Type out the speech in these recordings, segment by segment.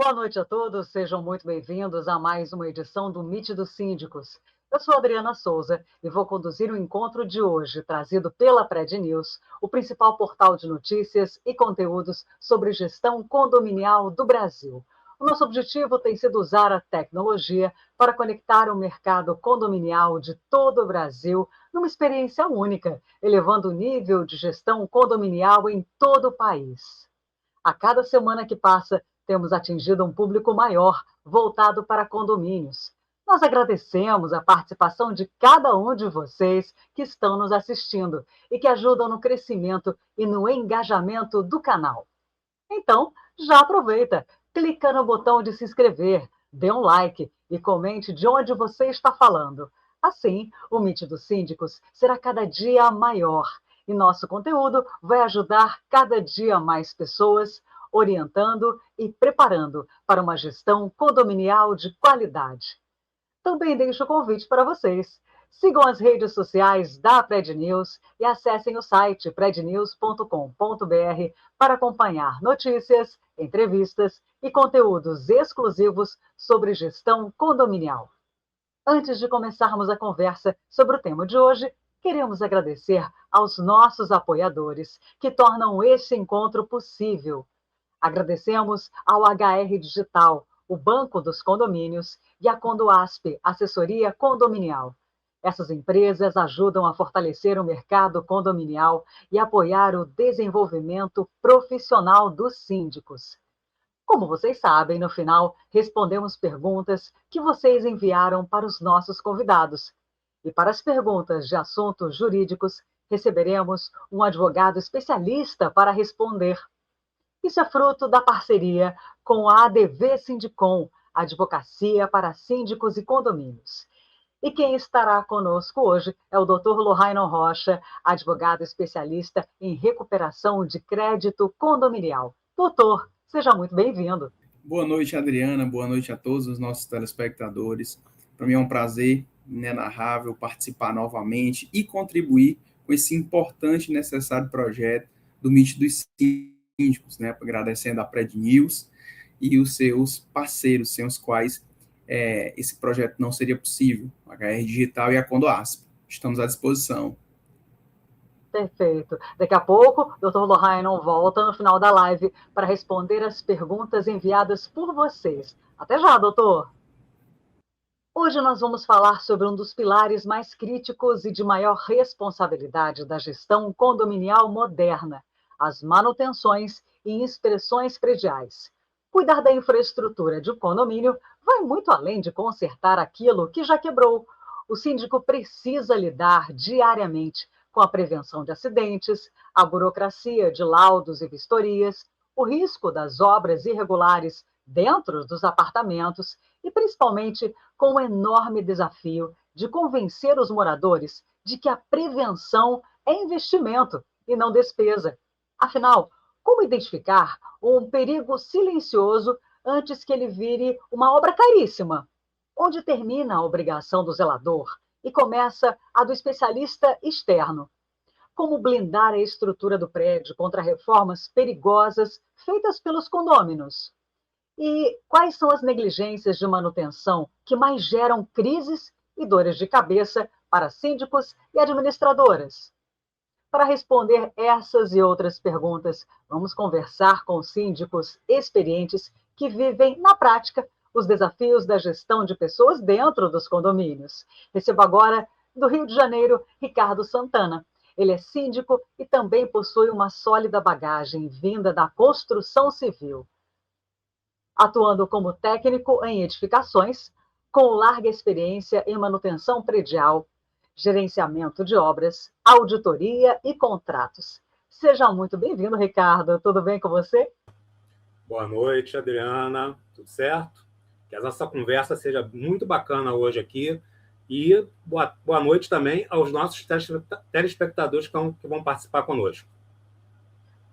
Boa noite a todos, sejam muito bem-vindos a mais uma edição do Meet dos Síndicos. Eu sou Adriana Souza e vou conduzir o encontro de hoje, trazido pela Pred News, o principal portal de notícias e conteúdos sobre gestão condominial do Brasil. O nosso objetivo tem sido usar a tecnologia para conectar o mercado condominial de todo o Brasil numa experiência única, elevando o nível de gestão condominial em todo o país. A cada semana que passa, temos atingido um público maior, voltado para condomínios. Nós agradecemos a participação de cada um de vocês que estão nos assistindo e que ajudam no crescimento e no engajamento do canal. Então, já aproveita, clica no botão de se inscrever, dê um like e comente de onde você está falando. Assim, o Meet dos Síndicos será cada dia maior e nosso conteúdo vai ajudar cada dia mais pessoas, orientando e preparando para uma gestão condominial de qualidade. Também deixo o convite para vocês. Sigam as redes sociais da Pred News e acessem o site prednews.com.br para acompanhar notícias, entrevistas e conteúdos exclusivos sobre gestão condominial. Antes de começarmos a conversa sobre o tema de hoje, queremos agradecer aos nossos apoiadores que tornam este encontro possível. Agradecemos ao HR Digital, o Banco dos Condomínios, e a Condoasp, Assessoria Condominial. Essas empresas ajudam a fortalecer o mercado condominial e apoiar o desenvolvimento profissional dos síndicos. Como vocês sabem, no final, respondemos perguntas que vocês enviaram para os nossos convidados. E para as perguntas de assuntos jurídicos, receberemos um advogado especialista para responder. Isso é fruto da parceria com a ADV Sindicom, Advocacia para Síndicos e Condomínios. E quem estará conosco hoje é o Dr. Lohaino Rocha, advogado especialista em recuperação de crédito condominial. Doutor, seja muito bem-vindo. Boa noite, Adriana. Boa noite a todos os nossos telespectadores. Para mim é um prazer inenarrável participar novamente e contribuir com esse importante e necessário projeto do Meet dos Síndicos, né? Agradecendo a Pred News e os seus parceiros, sem os quais esse projeto não seria possível, a HR Digital e a Condoasp. Estamos à disposição. Perfeito. Daqui a pouco, o Dr. Lohaino volta no final da live para responder as perguntas enviadas por vocês. Até já, doutor! Hoje nós vamos falar sobre um dos pilares mais críticos e de maior responsabilidade da gestão condominial moderna, as manutenções e inspeções prediais. Cuidar da infraestrutura de um condomínio vai muito além de consertar aquilo que já quebrou. O síndico precisa lidar diariamente com a prevenção de acidentes, a burocracia de laudos e vistorias, o risco das obras irregulares dentro dos apartamentos e, principalmente, com o enorme desafio de convencer os moradores de que a prevenção é investimento e não despesa. Afinal, como identificar um perigo silencioso antes que ele vire uma obra caríssima? Onde termina a obrigação do zelador e começa a do especialista externo? Como blindar a estrutura do prédio contra reformas perigosas feitas pelos condôminos? E quais são as negligências de manutenção que mais geram crises e dores de cabeça para síndicos e administradoras? Para responder essas e outras perguntas, vamos conversar com síndicos experientes que vivem na prática os desafios da gestão de pessoas dentro dos condomínios. Recebo agora, do Rio de Janeiro, Ricardo Santana. Ele é síndico e também possui uma sólida bagagem vinda da construção civil. Atuando como técnico em edificações, com larga experiência em manutenção predial, gerenciamento de obras, auditoria e contratos. Seja muito bem-vindo, Ricardo. Tudo bem com você? Boa noite, Adriana. Tudo certo? Que a nossa conversa seja muito bacana hoje aqui. E boa noite também aos nossos telespectadores que vão participar conosco.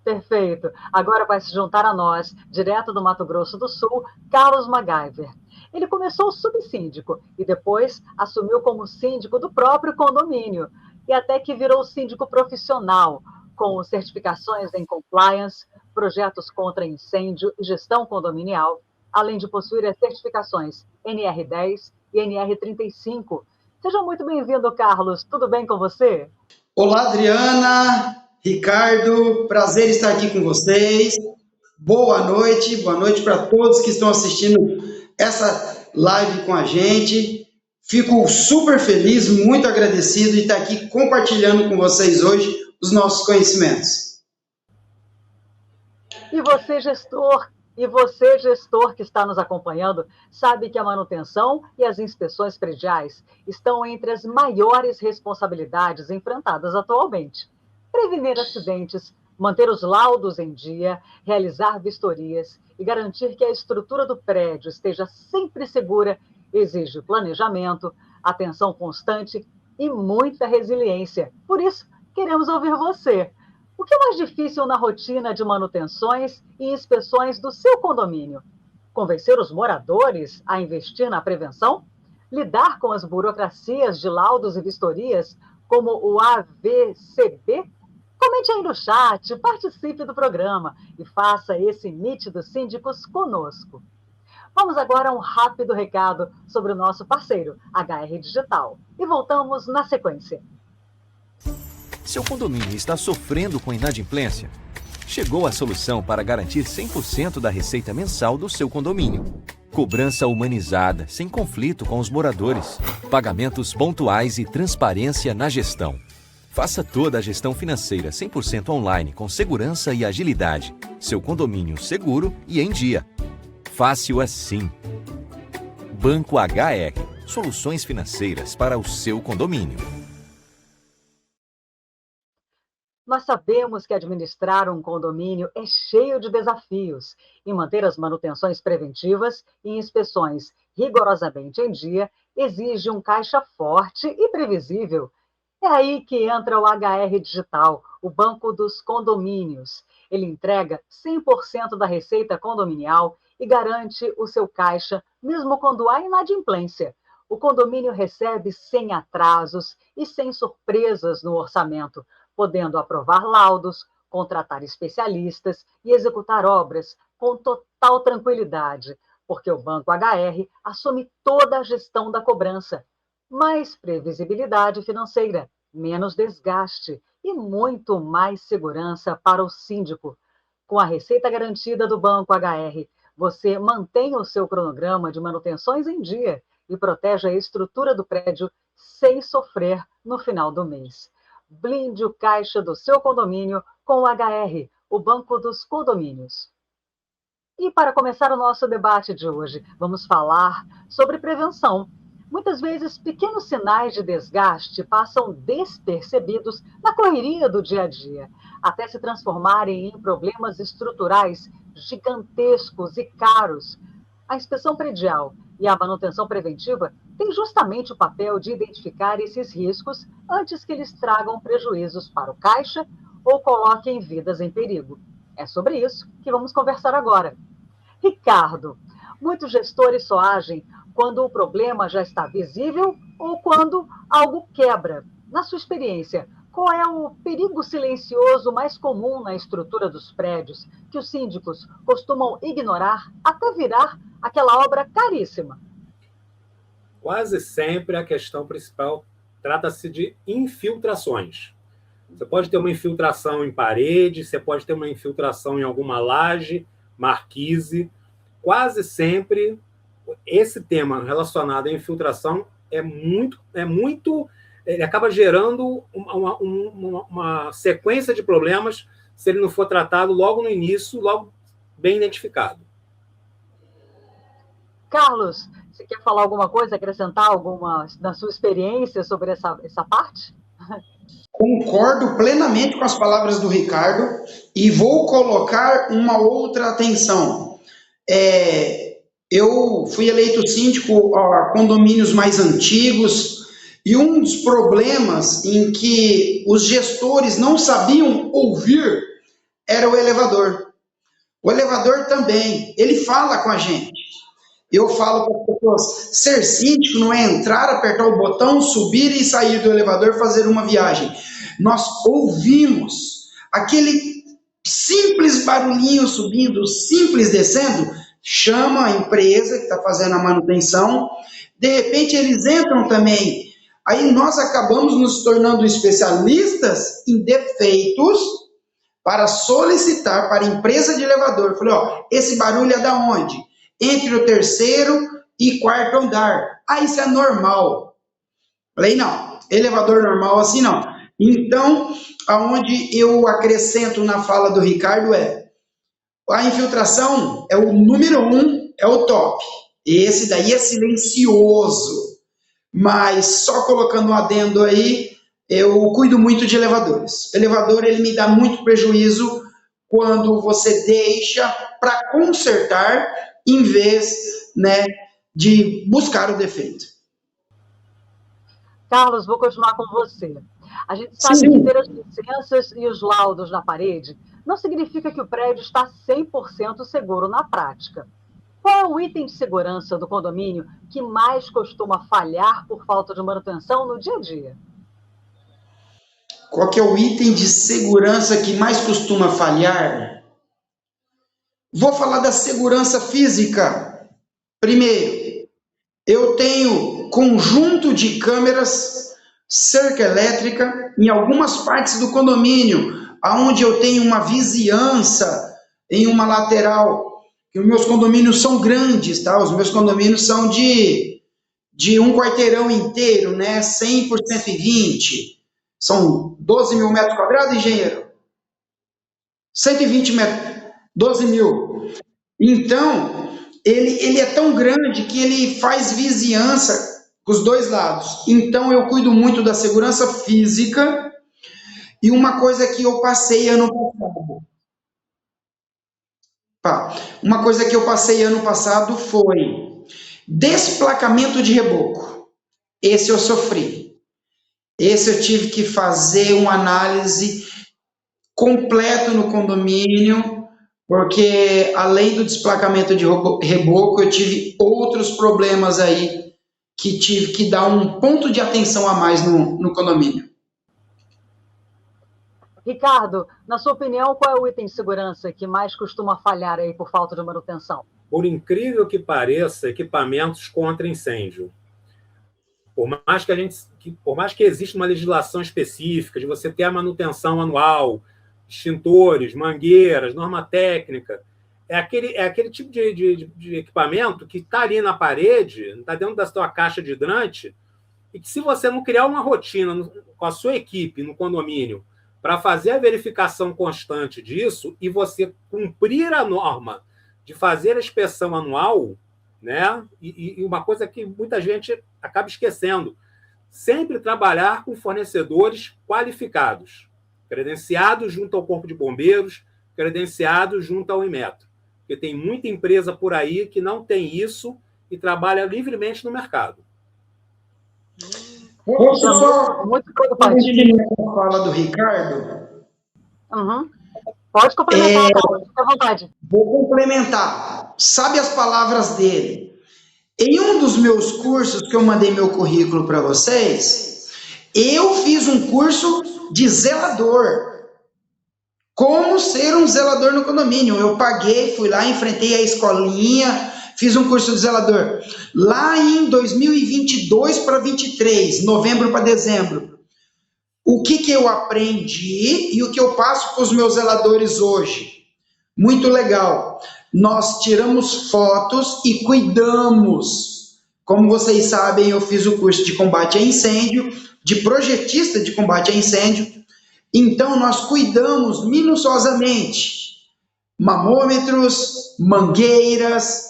Perfeito. Agora vai se juntar a nós, direto do Mato Grosso do Sul, Carlos MacGyver. Ele começou subsíndico e depois assumiu como síndico do próprio condomínio e até que virou síndico profissional, com certificações em compliance, projetos contra incêndio e gestão condominial, além de possuir as certificações NR10 e NR35. Seja muito bem-vindo, Carlos. Tudo bem com você? Olá, Adriana, Ricardo, prazer estar aqui com vocês. Boa noite para todos que estão assistindo essa live com a gente. Fico super feliz, muito agradecido de estar aqui compartilhando com vocês hoje os nossos conhecimentos. E você, gestor que está nos acompanhando, sabe que a manutenção e as inspeções prediais estão entre as maiores responsabilidades enfrentadas atualmente. Prevenir acidentes, manter os laudos em dia, realizar vistorias e garantir que a estrutura do prédio esteja sempre segura exige planejamento, atenção constante e muita resiliência. Por isso, queremos ouvir você. O que é mais difícil na rotina de manutenções e inspeções do seu condomínio? Convencer os moradores a investir na prevenção? Lidar com as burocracias de laudos e vistorias, como o AVCB? Comente aí no chat, participe do programa e faça esse MIT dos Síndicos conosco. Vamos agora a um rápido recado sobre o nosso parceiro, HR Digital. E voltamos na sequência. Seu condomínio está sofrendo com inadimplência? Chegou a solução para garantir 100% da receita mensal do seu condomínio. Cobrança humanizada, sem conflito com os moradores. Pagamentos pontuais e transparência na gestão. Faça toda a gestão financeira 100% online com segurança e agilidade. Seu condomínio seguro e em dia. Fácil assim. Banco HR. Soluções financeiras para o seu condomínio. Nós sabemos que administrar um condomínio é cheio de desafios e manter as manutenções preventivas e inspeções rigorosamente em dia exige um caixa forte e previsível. É aí que entra o HR Digital, o Banco dos Condomínios. Ele entrega 100% da receita condominial e garante o seu caixa, mesmo quando há inadimplência. O condomínio recebe sem atrasos e sem surpresas no orçamento, podendo aprovar laudos, contratar especialistas e executar obras com total tranquilidade, porque o Banco HR assume toda a gestão da cobrança. Mais previsibilidade financeira, menos desgaste e muito mais segurança para o síndico. Com a receita garantida do Banco HR, você mantém o seu cronograma de manutenções em dia e protege a estrutura do prédio sem sofrer no final do mês. Blinde o caixa do seu condomínio com o HR, o Banco dos Condomínios. E para começar o nosso debate de hoje, vamos falar sobre prevenção. Muitas vezes, pequenos sinais de desgaste passam despercebidos na correria do dia a dia, até se transformarem em problemas estruturais gigantescos e caros. A inspeção predial e a manutenção preventiva têm justamente o papel de identificar esses riscos antes que eles tragam prejuízos para o caixa ou coloquem vidas em perigo. É sobre isso que vamos conversar agora. Ricardo, muitos gestores só agem quando o problema já está visível ou quando algo quebra. Na sua experiência, qual é o perigo silencioso mais comum na estrutura dos prédios que os síndicos costumam ignorar até virar aquela obra caríssima? Quase sempre a questão principal trata-se de infiltrações. Você pode ter uma infiltração em parede, você pode ter uma infiltração em alguma laje, marquise. Quase sempre esse tema relacionado à infiltração ele acaba gerando uma sequência de problemas se ele não for tratado logo no início, logo bem identificado. Carlos, você quer falar alguma coisa, acrescentar alguma da sua experiência sobre essa parte? Concordo plenamente com as palavras do Ricardo e vou colocar uma outra atenção. Eu fui eleito síndico a condomínios mais antigos e um dos problemas em que os gestores não sabiam ouvir era o elevador. O elevador também, ele fala com a gente. Eu falo para as pessoas, ser síndico não é entrar, apertar o botão, subir e sair do elevador, fazer uma viagem. Nós ouvimos aquele simples barulhinho subindo, simples descendo, chama a empresa que está fazendo a manutenção, de repente eles entram também. Aí nós acabamos nos tornando especialistas em defeitos para solicitar para a empresa de elevador. Eu falei, ó, esse barulho é da onde? Entre o 3º e 4º andar. Ah, isso é normal. Falei, não, elevador normal assim não. Então, aonde eu acrescento na fala do Ricardo a infiltração é o número 1, é o top. Esse daí é silencioso. Mas só colocando um adendo aí, eu cuido muito de elevadores. O elevador, ele me dá muito prejuízo quando você deixa para consertar em vez, né, de buscar o defeito. Carlos, vou continuar com você. A gente sabe Sim. que ter as licenças e os laudos na parede não significa que o prédio está 100% seguro na prática. Qual é o item de segurança do condomínio que mais costuma falhar por falta de manutenção no dia a dia? Qual que é o item de segurança que mais costuma falhar? Vou falar da segurança física. Primeiro, eu tenho conjunto de câmeras, cerca elétrica, em algumas partes do condomínio, onde eu tenho uma vizinhança em uma lateral. Que os meus condomínios são grandes, tá? Os meus condomínios são de um quarteirão inteiro, né? 100 por 120. São 12 mil metros quadrados, engenheiro? 120 metros, 12 mil. Então, ele é tão grande que ele faz vizinhança com os dois lados. Então, eu cuido muito da segurança física. E uma coisa que eu passei ano passado. Uma coisa que eu passei ano passado foi desplacamento de reboco. Esse eu sofri. Esse eu tive que fazer uma análise completa no condomínio, porque além do desplacamento de reboco, eu tive outros problemas aí que tive que dar um ponto de atenção a mais no condomínio. Ricardo, na sua opinião, qual é o item de segurança que mais costuma falhar aí por falta de manutenção? Por incrível que pareça, equipamentos contra incêndio. Por mais que exista uma legislação específica de você ter a manutenção anual, extintores, mangueiras, norma técnica, é aquele tipo de equipamento que está ali na parede, está dentro da sua caixa de hidrante, e que se você não criar uma rotina com a sua equipe no condomínio para fazer a verificação constante disso e você cumprir a norma de fazer a inspeção anual, né? E uma coisa que muita gente acaba esquecendo, sempre trabalhar com fornecedores qualificados, credenciados junto ao Corpo de Bombeiros, credenciados junto ao Inmetro, porque tem muita empresa por aí que não tem isso e trabalha livremente no mercado. Muito preocupante. Fala do Ricardo. Uhum. Pode complementar, fica à vontade. Vou complementar. Sabe as palavras dele? Em um dos meus cursos que eu mandei meu currículo para vocês, eu fiz um curso de zelador. Como ser um zelador no condomínio. Eu paguei, fui lá, enfrentei a escolinha, fiz um curso de zelador. Lá em 2022 para 23, novembro para dezembro. O que eu aprendi e o que eu passo para os meus zeladores hoje? Muito legal. Nós tiramos fotos e cuidamos. Como vocês sabem, eu fiz o curso de combate a incêndio, de projetista de combate a incêndio. Então, nós cuidamos minuciosamente. Mamômetros, mangueiras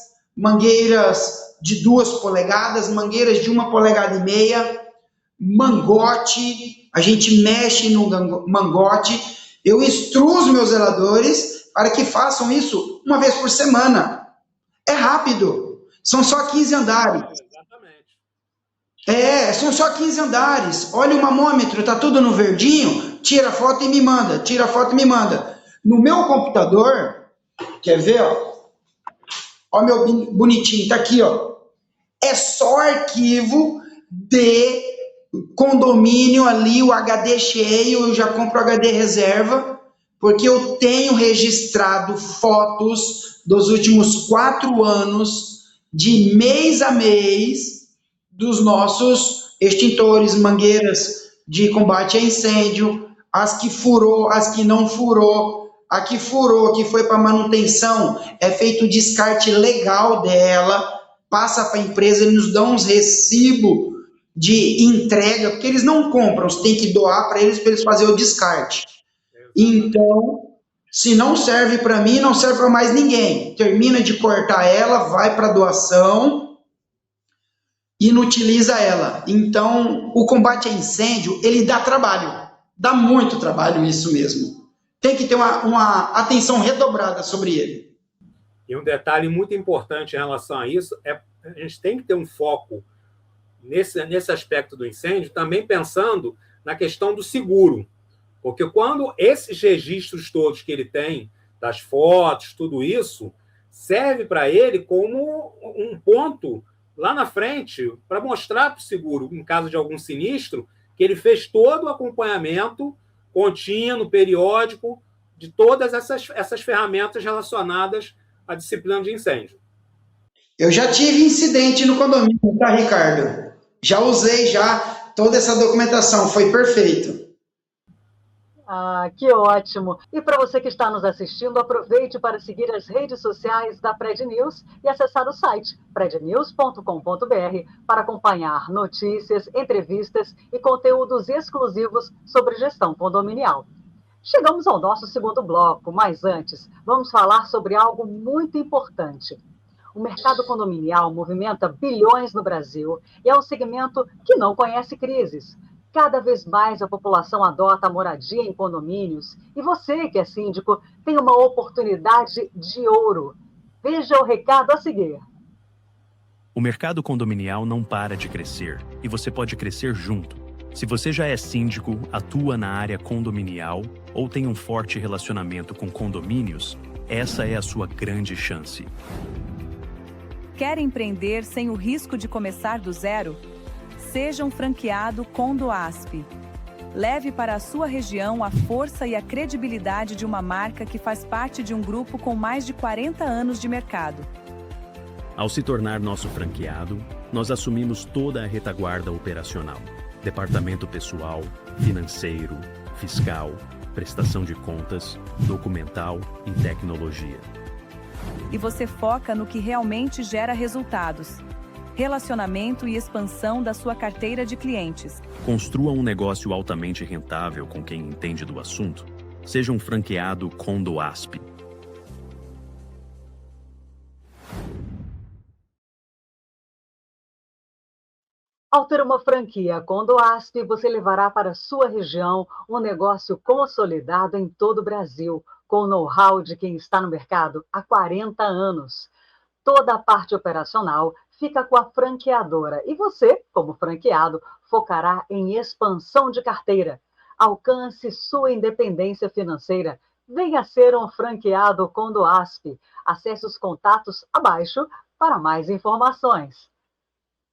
de 2 polegadas, mangueiras de 1,5 polegadas, mangote, a gente mexe no mangote. Eu instruo os meus zeladores para que façam isso uma vez por semana. É rápido, são só 15 andares. São só 15 andares. Olha o mamômetro, está tudo no verdinho, tira a foto e me manda, tira a foto e me manda. No meu computador, quer ver, ó? Ó meu bonitinho, tá aqui, ó. É só arquivo de condomínio ali, o HD cheio, eu já compro o HD reserva, porque eu tenho registrado fotos dos últimos 4 anos, de mês a mês, dos nossos extintores, mangueiras de combate a incêndio, as que furou, as que não furou. A que furou, que foi para manutenção, é feito o descarte legal dela, passa para a empresa, eles nos dão uns recibos de entrega, porque eles não compram, você tem que doar para eles fazerem o descarte. Então, se não serve para mim, não serve para mais ninguém. Termina de cortar ela, vai para doação, inutiliza ela. Então, o combate a incêndio, ele dá trabalho, dá muito trabalho isso mesmo. Tem que ter uma atenção redobrada sobre ele. E um detalhe muito importante em relação a isso é a gente tem que ter um foco nesse aspecto do incêndio, também pensando na questão do seguro. Porque quando esses registros todos que ele tem, das fotos, tudo isso, serve para ele como um ponto lá na frente para mostrar para o seguro, em caso de algum sinistro, que ele fez todo o acompanhamento contínuo, periódico, de todas essas ferramentas relacionadas à disciplina de incêndio. Eu já tive incidente no condomínio, tá, Ricardo? Já usei toda essa documentação, foi perfeito. Ah, que ótimo! E para você que está nos assistindo, aproveite para seguir as redes sociais da Pred News e acessar o site prednews.com.br para acompanhar notícias, entrevistas e conteúdos exclusivos sobre gestão condominial. Chegamos ao nosso segundo bloco, mas antes, vamos falar sobre algo muito importante. O mercado condominial movimenta bilhões no Brasil e é um segmento que não conhece crises. Cada vez mais a população adota a moradia em condomínios e você, que é síndico, tem uma oportunidade de ouro. Veja o recado a seguir. O mercado condominial não para de crescer e você pode crescer junto. Se você já é síndico, atua na área condominial ou tem um forte relacionamento com condomínios, essa é a sua grande chance. Quer empreender sem o risco de começar do zero? Seja um franqueado Condoasp. Leve para a sua região a força e a credibilidade de uma marca que faz parte de um grupo com mais de 40 anos de mercado. Ao se tornar nosso franqueado, nós assumimos toda a retaguarda operacional. Departamento pessoal, financeiro, fiscal, prestação de contas, documental e tecnologia. E você foca no que realmente gera resultados. Relacionamento e expansão da sua carteira de clientes. Construa um negócio altamente rentável com quem entende do assunto. Seja um franqueado Condoasp. Ao ter uma franquia Condoasp, você levará para a sua região um negócio consolidado em todo o Brasil, com o know-how de quem está no mercado há 40 anos. Toda a parte operacional fica com a franqueadora e você, como franqueado, focará em expansão de carteira. Alcance sua independência financeira. Venha ser um franqueado Condoasp. Acesse os contatos abaixo para mais informações.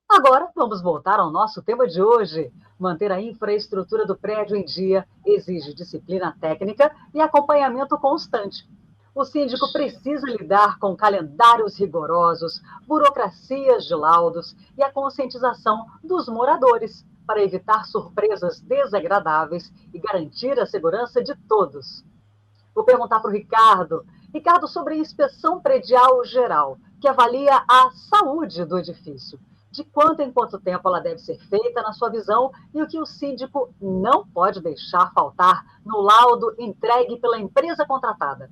Agora, vamos voltar ao nosso tema de hoje. Manter a infraestrutura do prédio em dia exige disciplina técnica e acompanhamento constante. O síndico precisa lidar com calendários rigorosos, burocracias de laudos e a conscientização dos moradores para evitar surpresas desagradáveis e garantir a segurança de todos. Vou perguntar para o Ricardo. Ricardo, sobre a inspeção predial geral, que avalia a saúde do edifício. De quanto em quanto tempo ela deve ser feita, na sua visão, e o que o síndico não pode deixar faltar no laudo entregue pela empresa contratada?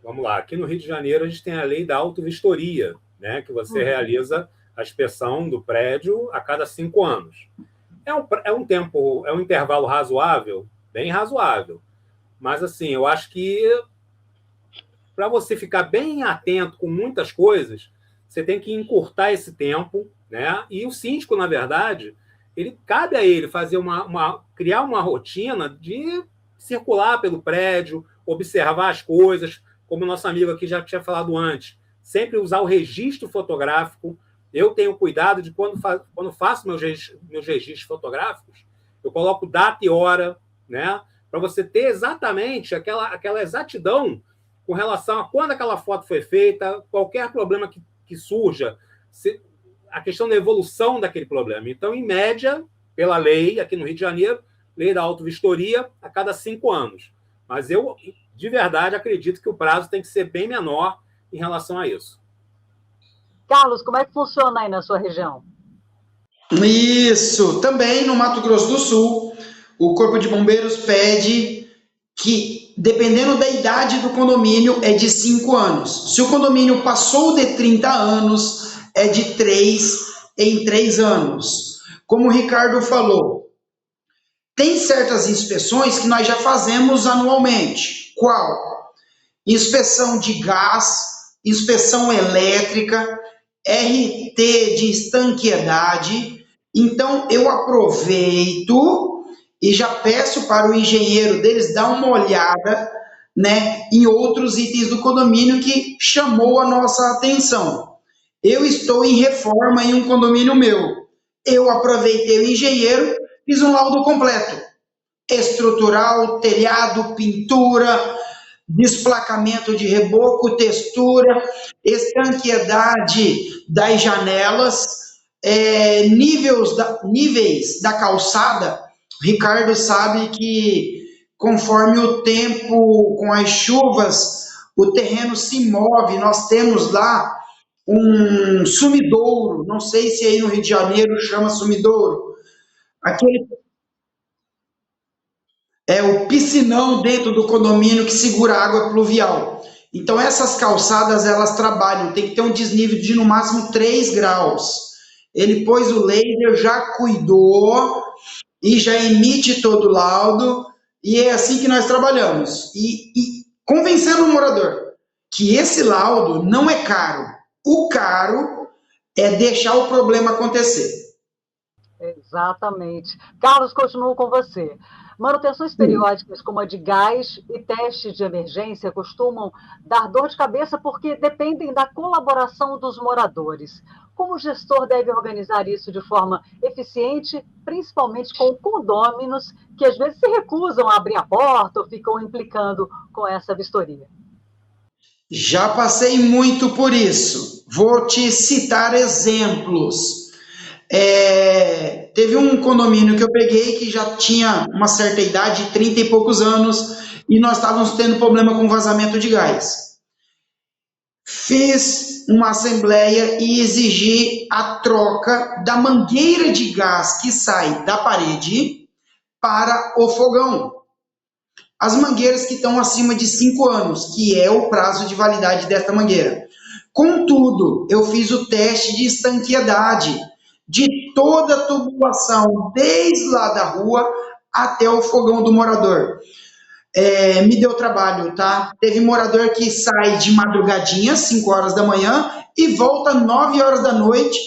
Vamos lá. Aqui no Rio de Janeiro, a gente tem a lei da autovistoria, né, que você realiza a inspeção do prédio a cada 5 anos. É um intervalo razoável? Bem razoável. Mas, assim, eu acho que para você ficar bem atento com muitas coisas, você tem que encurtar esse tempo, né? E o síndico, na verdade, cabe a ele fazer criar uma rotina de circular pelo prédio, observar as coisas, como o nosso amigo aqui já tinha falado antes, sempre usar o registro fotográfico. Eu tenho cuidado de quando faço meus registros fotográficos, eu coloco data e hora, né? para você ter exatamente aquela exatidão com relação a quando aquela foto foi feita, qualquer problema que surja, a questão da evolução daquele problema. Então, em média, pela lei, aqui no Rio de Janeiro, lei da autovistoria a cada 5 anos. Mas eu, de verdade, acredito que o prazo tem que ser bem menor em relação a isso. Carlos, como é que funciona aí na sua região? Isso, também no Mato Grosso do Sul, o Corpo de Bombeiros pede que, dependendo da idade do condomínio, é de 5 anos. Se o condomínio passou de 30 anos, é de 3 em 3 anos. Como o Ricardo falou, tem certas inspeções que nós já fazemos anualmente. Qual? Inspeção de gás, inspeção elétrica, RT de estanqueidade. Então, eu aproveito e já peço para o engenheiro deles dar uma olhada, né, em outros itens do condomínio que chamou a nossa atenção. Eu estou em reforma em um condomínio meu. Eu aproveitei o engenheiro, fiz um laudo completo. Estrutural, telhado, pintura, desplacamento de reboco, textura, estanqueidade das janelas, níveis da calçada. Ricardo sabe que conforme o tempo, com as chuvas, o terreno se move. Nós temos lá um sumidouro, não sei se aí no Rio de Janeiro chama sumidouro, aquele é o piscinão dentro do condomínio que segura a água pluvial. Então essas calçadas, elas trabalham, tem que ter um desnível de no máximo 3 graus. Ele pôs o laser, já cuidou e já emite todo o laudo, e é assim que nós trabalhamos. E convencendo o morador que esse laudo não é caro. O caro é deixar o problema acontecer. Exatamente. Carlos, continuo com você. Manutenções periódicas como a de gás e teste de emergência costumam dar dor de cabeça porque dependem da colaboração dos moradores. Como o gestor deve organizar isso de forma eficiente, principalmente com condôminos que às vezes se recusam a abrir a porta ou ficam implicando com essa vistoria? Já passei muito por isso. Vou te citar exemplos. Teve um condomínio que eu peguei que já tinha uma certa idade, 30 e poucos anos, e nós estávamos tendo problema com vazamento de gás. Fiz uma assembleia e exigi a troca da mangueira de gás que sai da parede para o fogão. As mangueiras que estão acima de 5 anos, que é o prazo de validade desta mangueira. Contudo, eu fiz o teste de estanqueidade de toda a tubulação, desde lá da rua até o fogão do morador. Me deu trabalho, tá? Teve morador que sai de madrugadinha, 5 horas da manhã, e volta 9 horas da noite,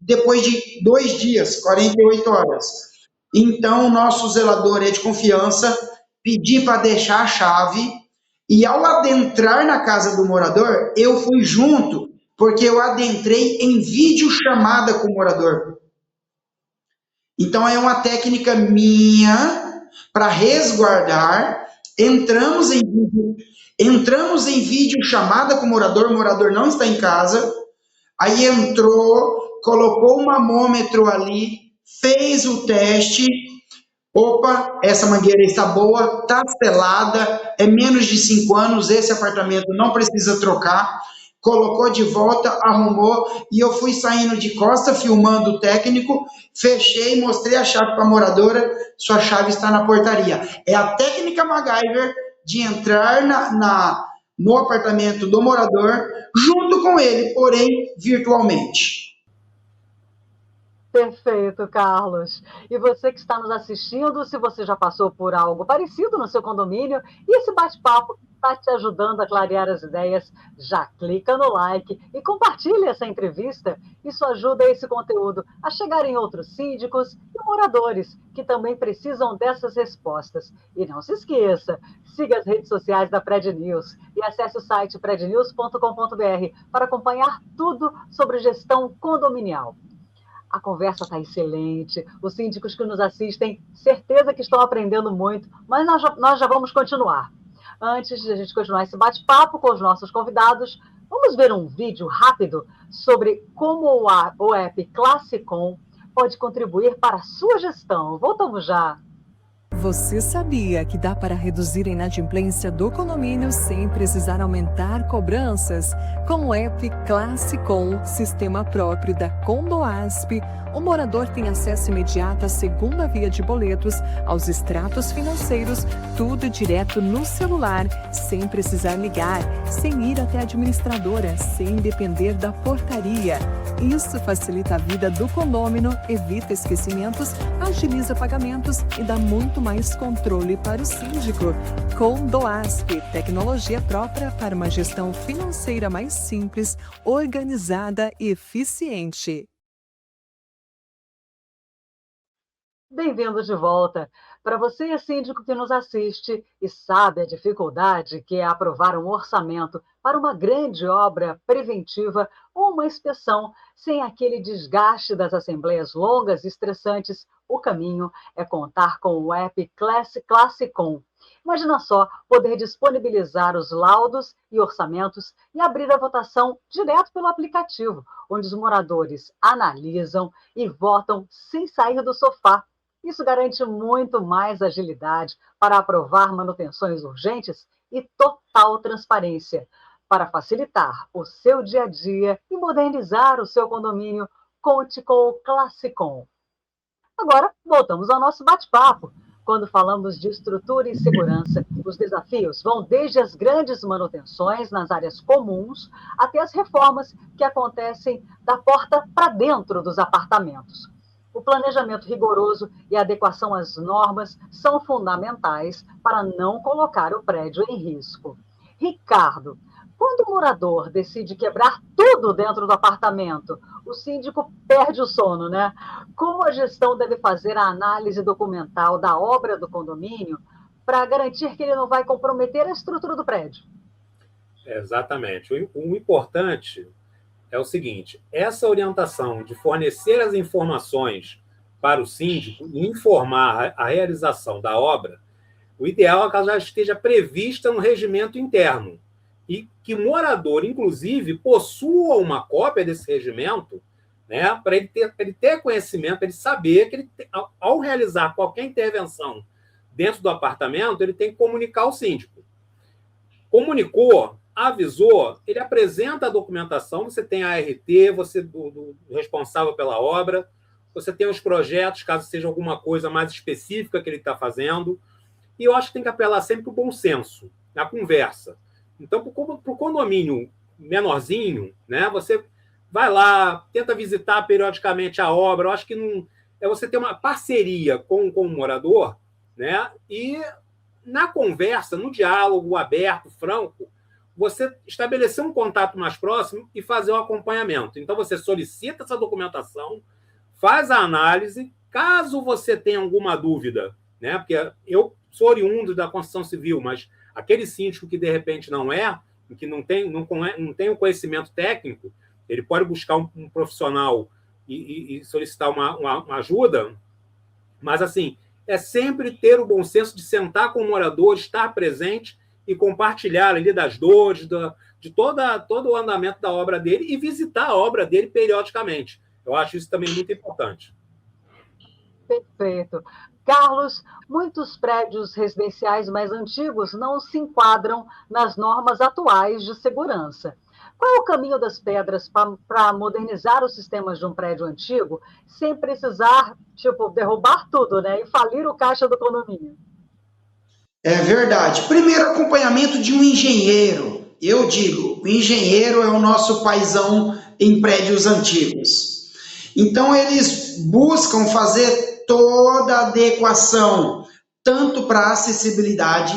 depois de 2 dias, 48 horas. Então, o nosso zelador é de confiança, pedi para deixar a chave, e ao adentrar na casa do morador, eu fui junto, porque eu adentrei em videochamada com o morador. Então, é uma técnica minha para resguardar. Entramos em videochamada com o morador não está em casa, aí entrou, colocou um mamômetro ali, fez o teste, opa, essa mangueira está boa, está selada, é menos de 5 anos, esse apartamento não precisa trocar, colocou de volta, arrumou, e eu fui saindo de costa, filmando o técnico, fechei, mostrei a chave para a moradora, sua chave está na portaria. É a técnica MacGyver de entrar no apartamento do morador, junto com ele, porém, virtualmente. Perfeito, Carlos. E você que está nos assistindo, se você já passou por algo parecido no seu condomínio e esse bate-papo está te ajudando a clarear as ideias, já clica no like e compartilha essa entrevista. Isso ajuda esse conteúdo a chegar em outros síndicos e moradores que também precisam dessas respostas. E não se esqueça, siga as redes sociais da Pred News e acesse o site prednews.com.br para acompanhar tudo sobre gestão condominial. A conversa está excelente, os síndicos que nos assistem, certeza que estão aprendendo muito, mas nós já vamos continuar. Antes de a gente continuar esse bate-papo com os nossos convidados, vamos ver um vídeo rápido sobre como o app Classicom pode contribuir para a sua gestão. Voltamos já. Você sabia que dá para reduzir a inadimplência do condomínio sem precisar aumentar cobranças? Com o app Classicom, sistema próprio da Condoasp, o morador tem acesso imediato à segunda via de boletos, aos extratos financeiros, tudo direto no celular, sem precisar ligar, sem ir até a administradora, sem depender da portaria. Isso facilita a vida do condômino, evita esquecimentos, agiliza pagamentos e dá muito mais controle para o síndico. Condoasp, tecnologia própria para uma gestão financeira mais simples, organizada e eficiente. Bem-vindo de volta. Para você, síndico que nos assiste e sabe a dificuldade que é aprovar um orçamento para uma grande obra preventiva ou uma inspeção sem aquele desgaste das assembleias longas e estressantes, o caminho é contar com o app Classicom. Imagina só poder disponibilizar os laudos e orçamentos e abrir a votação direto pelo aplicativo, onde os moradores analisam e votam sem sair do sofá. Isso garante muito mais agilidade para aprovar manutenções urgentes e total transparência, para facilitar o seu dia a dia e modernizar o seu condomínio. Conte com o Classicom. Agora, voltamos ao nosso bate-papo. Quando falamos de estrutura e segurança, os desafios vão desde as grandes manutenções nas áreas comuns até as reformas que acontecem da porta para dentro dos apartamentos. O planejamento rigoroso e a adequação às normas são fundamentais para não colocar o prédio em risco. Ricardo, quando o morador decide quebrar tudo dentro do apartamento, o síndico perde o sono, né? Como a gestão deve fazer a análise documental da obra do condomínio para garantir que ele não vai comprometer a estrutura do prédio? Exatamente. O importante é o seguinte: essa orientação de fornecer as informações para o síndico e informar a realização da obra, o ideal é que ela já esteja prevista no regimento interno e que o morador, inclusive, possua uma cópia desse regimento, né, para ele ter conhecimento, para ele saber que ele, ao realizar qualquer intervenção dentro do apartamento, ele tem que comunicar ao síndico. Comunicou, avisou, ele apresenta a documentação, você tem a ART, você do responsável pela obra, você tem os projetos, caso seja alguma coisa mais específica que ele está fazendo, e eu acho que tem que apelar sempre para o bom senso, na conversa. Então, para o condomínio menorzinho, né, você vai lá, tenta visitar periodicamente a obra, eu acho que não, é você ter uma parceria com o morador, né, e na conversa, no diálogo aberto, franco, você estabelecer um contato mais próximo e fazer o acompanhamento. Então, você solicita essa documentação, faz a análise, caso você tenha alguma dúvida, né? Porque eu sou oriundo da construção civil, mas aquele síndico que, de repente, não é, que não tem o conhecimento técnico, ele pode buscar um profissional e solicitar uma ajuda, mas, assim, é sempre ter o bom senso de sentar com o morador, estar presente e compartilhar ali das dores, de todo o andamento da obra dele e visitar a obra dele periodicamente. Eu acho isso também muito importante. Perfeito. Carlos, muitos prédios residenciais mais antigos não se enquadram nas normas atuais de segurança. Qual é o caminho das pedras para modernizar os sistemas de um prédio antigo sem precisar, derrubar tudo, né, e falir o caixa do condomínio? É verdade. Primeiro, acompanhamento de um engenheiro. Eu digo, o engenheiro é o nosso paizão em prédios antigos. Então, eles buscam fazer toda a adequação, tanto para a acessibilidade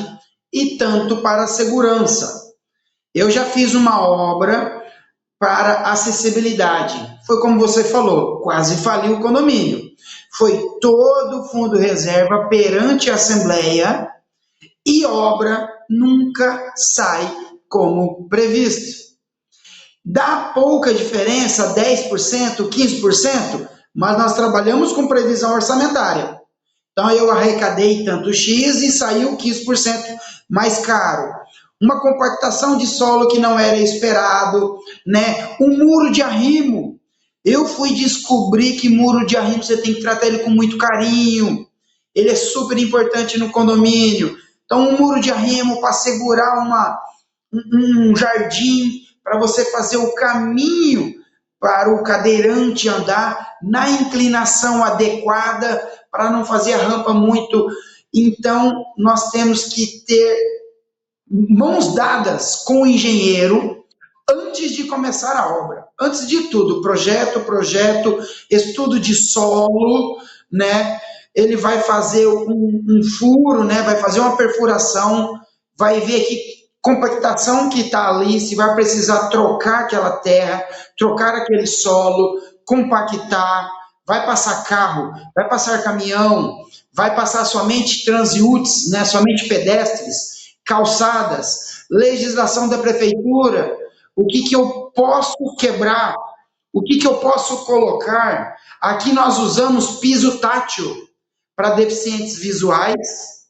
e tanto para a segurança. Eu já fiz uma obra para acessibilidade. Foi como você falou, quase faliu o condomínio. Foi todo o fundo reserva perante a Assembleia e obra nunca sai como previsto. Dá pouca diferença, 10%, 15%? mas nós trabalhamos com previsão orçamentária. Então, eu arrecadei tanto X e saiu 15% mais caro. Uma compactação de solo que não era esperado, né? Um muro de arrimo. Eu fui descobrir que muro de arrimo você tem que tratar ele com muito carinho. Ele é super importante no condomínio. Então, um muro de arrimo para segurar um jardim, para você fazer o caminho para o cadeirante andar na inclinação adequada, para não fazer a rampa muito. Então, nós temos que ter mãos dadas com o engenheiro antes de começar a obra. Antes de tudo, projeto, estudo de solo, né? Ele vai fazer um furo, né? Vai fazer uma perfuração, vai ver que compactação que está ali, se vai precisar trocar aquela terra, trocar aquele solo, compactar, vai passar carro, vai passar caminhão, vai passar somente transeúntes, né? Somente pedestres, calçadas, legislação da prefeitura, o que eu posso quebrar, o que eu posso colocar. Aqui nós usamos piso tátil para deficientes visuais.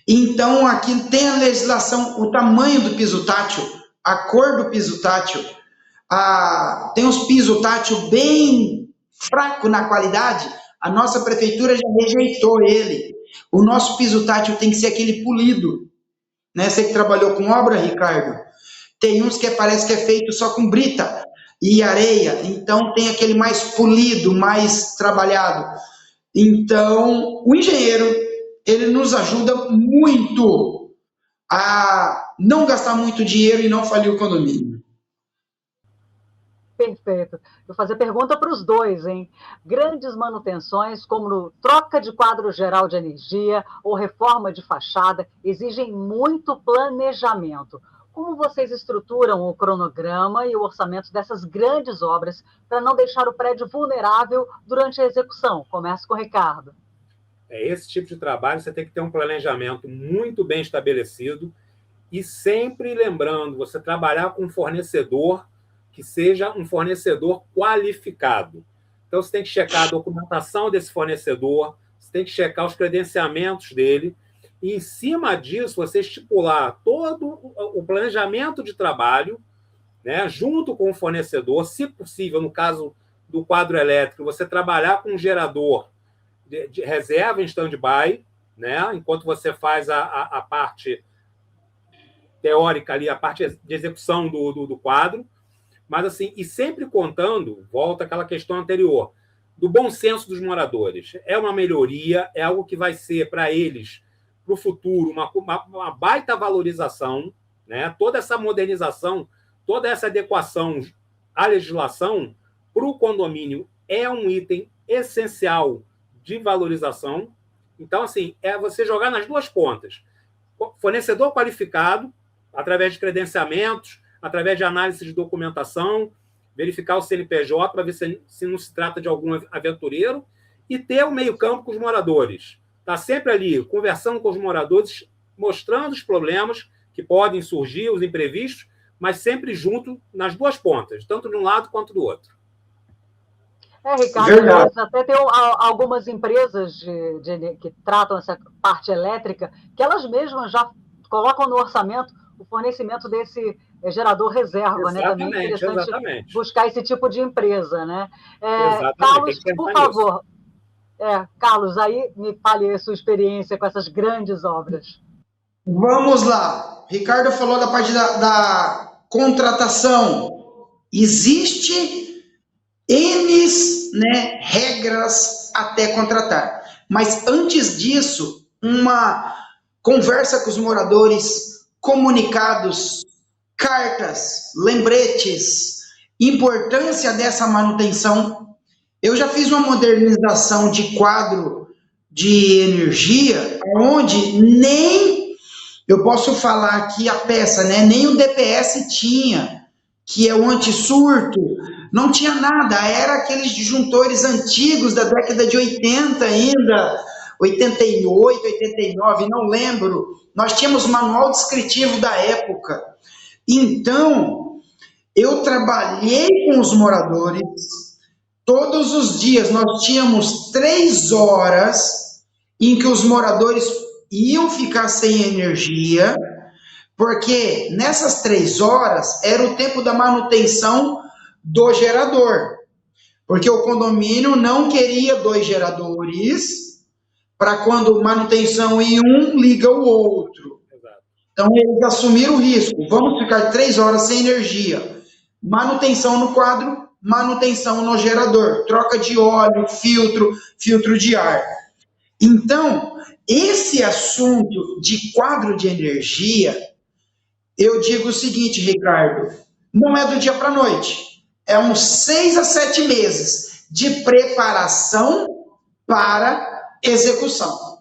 Então, aqui tem a legislação, o tamanho do piso tátil, a cor do piso tátil. Tem uns piso tátil bem fraco na qualidade, a nossa prefeitura já rejeitou ele. O nosso piso tátil tem que ser aquele polido. Né? Você que trabalhou com obra, Ricardo, tem uns que parece que é feito só com brita e areia, então tem aquele mais polido, mais trabalhado. Então, o engenheiro, ele nos ajuda muito a não gastar muito dinheiro e não falir o condomínio. Perfeito. Vou fazer pergunta para os dois, hein? Grandes manutenções, como troca de quadro geral de energia ou reforma de fachada, exigem muito planejamento. Como vocês estruturam o cronograma e o orçamento dessas grandes obras para não deixar o prédio vulnerável durante a execução? Começo com o Ricardo. Esse tipo de trabalho você tem que ter um planejamento muito bem estabelecido e sempre lembrando, você trabalhar com um fornecedor que seja um fornecedor qualificado. Então, você tem que checar a documentação desse fornecedor, você tem que checar os credenciamentos dele, e, em cima disso, você estipular todo o planejamento de trabalho, né, junto com o fornecedor, se possível, no caso do quadro elétrico, você trabalhar com um gerador de reserva em stand-by, né, enquanto você faz a parte teórica ali, a parte de execução do quadro, mas assim, e sempre contando, volta àquela questão anterior, do bom senso dos moradores. É uma melhoria, é algo que vai ser para eles, para o futuro, uma baita valorização, né? Toda essa modernização, toda essa adequação à legislação para o condomínio é um item essencial de valorização. Então, assim, é você jogar nas duas pontas. Fornecedor qualificado, através de credenciamentos, através de análise de documentação, verificar o CNPJ para ver se não se trata de algum aventureiro, e ter o meio-campo com os moradores. Está sempre ali, conversando com os moradores, mostrando os problemas que podem surgir, os imprevistos, mas sempre junto nas duas pontas, tanto de um lado quanto do outro. Ricardo, até tem algumas empresas que tratam essa parte elétrica, que elas mesmas já colocam no orçamento o fornecimento desse gerador reserva, né? Também é interessante buscar esse tipo de empresa, né? Carlos, por favor. Carlos, aí me fale a sua experiência com essas grandes obras. Vamos lá. Ricardo falou da parte da contratação. Existe N, né, regras até contratar. Mas antes disso, uma conversa com os moradores, comunicados, cartas, lembretes, importância dessa manutenção. Eu já fiz uma modernização de quadro de energia, onde nem, eu posso falar aqui a peça, né, nem o DPS tinha, que é o antissurto, não tinha nada, era aqueles disjuntores antigos da década de 80 ainda, 88, 89, não lembro. Nós tínhamos manual descritivo da época. Então, eu trabalhei com os moradores, Todos os dias nós tínhamos 3 horas em que os moradores iam ficar sem energia, porque nessas 3 horas era o tempo da manutenção do gerador. Porque o condomínio não queria 2 geradores para quando manutenção em um, liga o outro. Então eles assumiram o risco. Vamos ficar 3 horas sem energia. Manutenção no quadro, manutenção no gerador, troca de óleo, filtro de ar. Então, esse assunto de quadro de energia, eu digo o seguinte, Ricardo, não é do dia para a noite, é uns 6 a 7 meses de preparação para execução.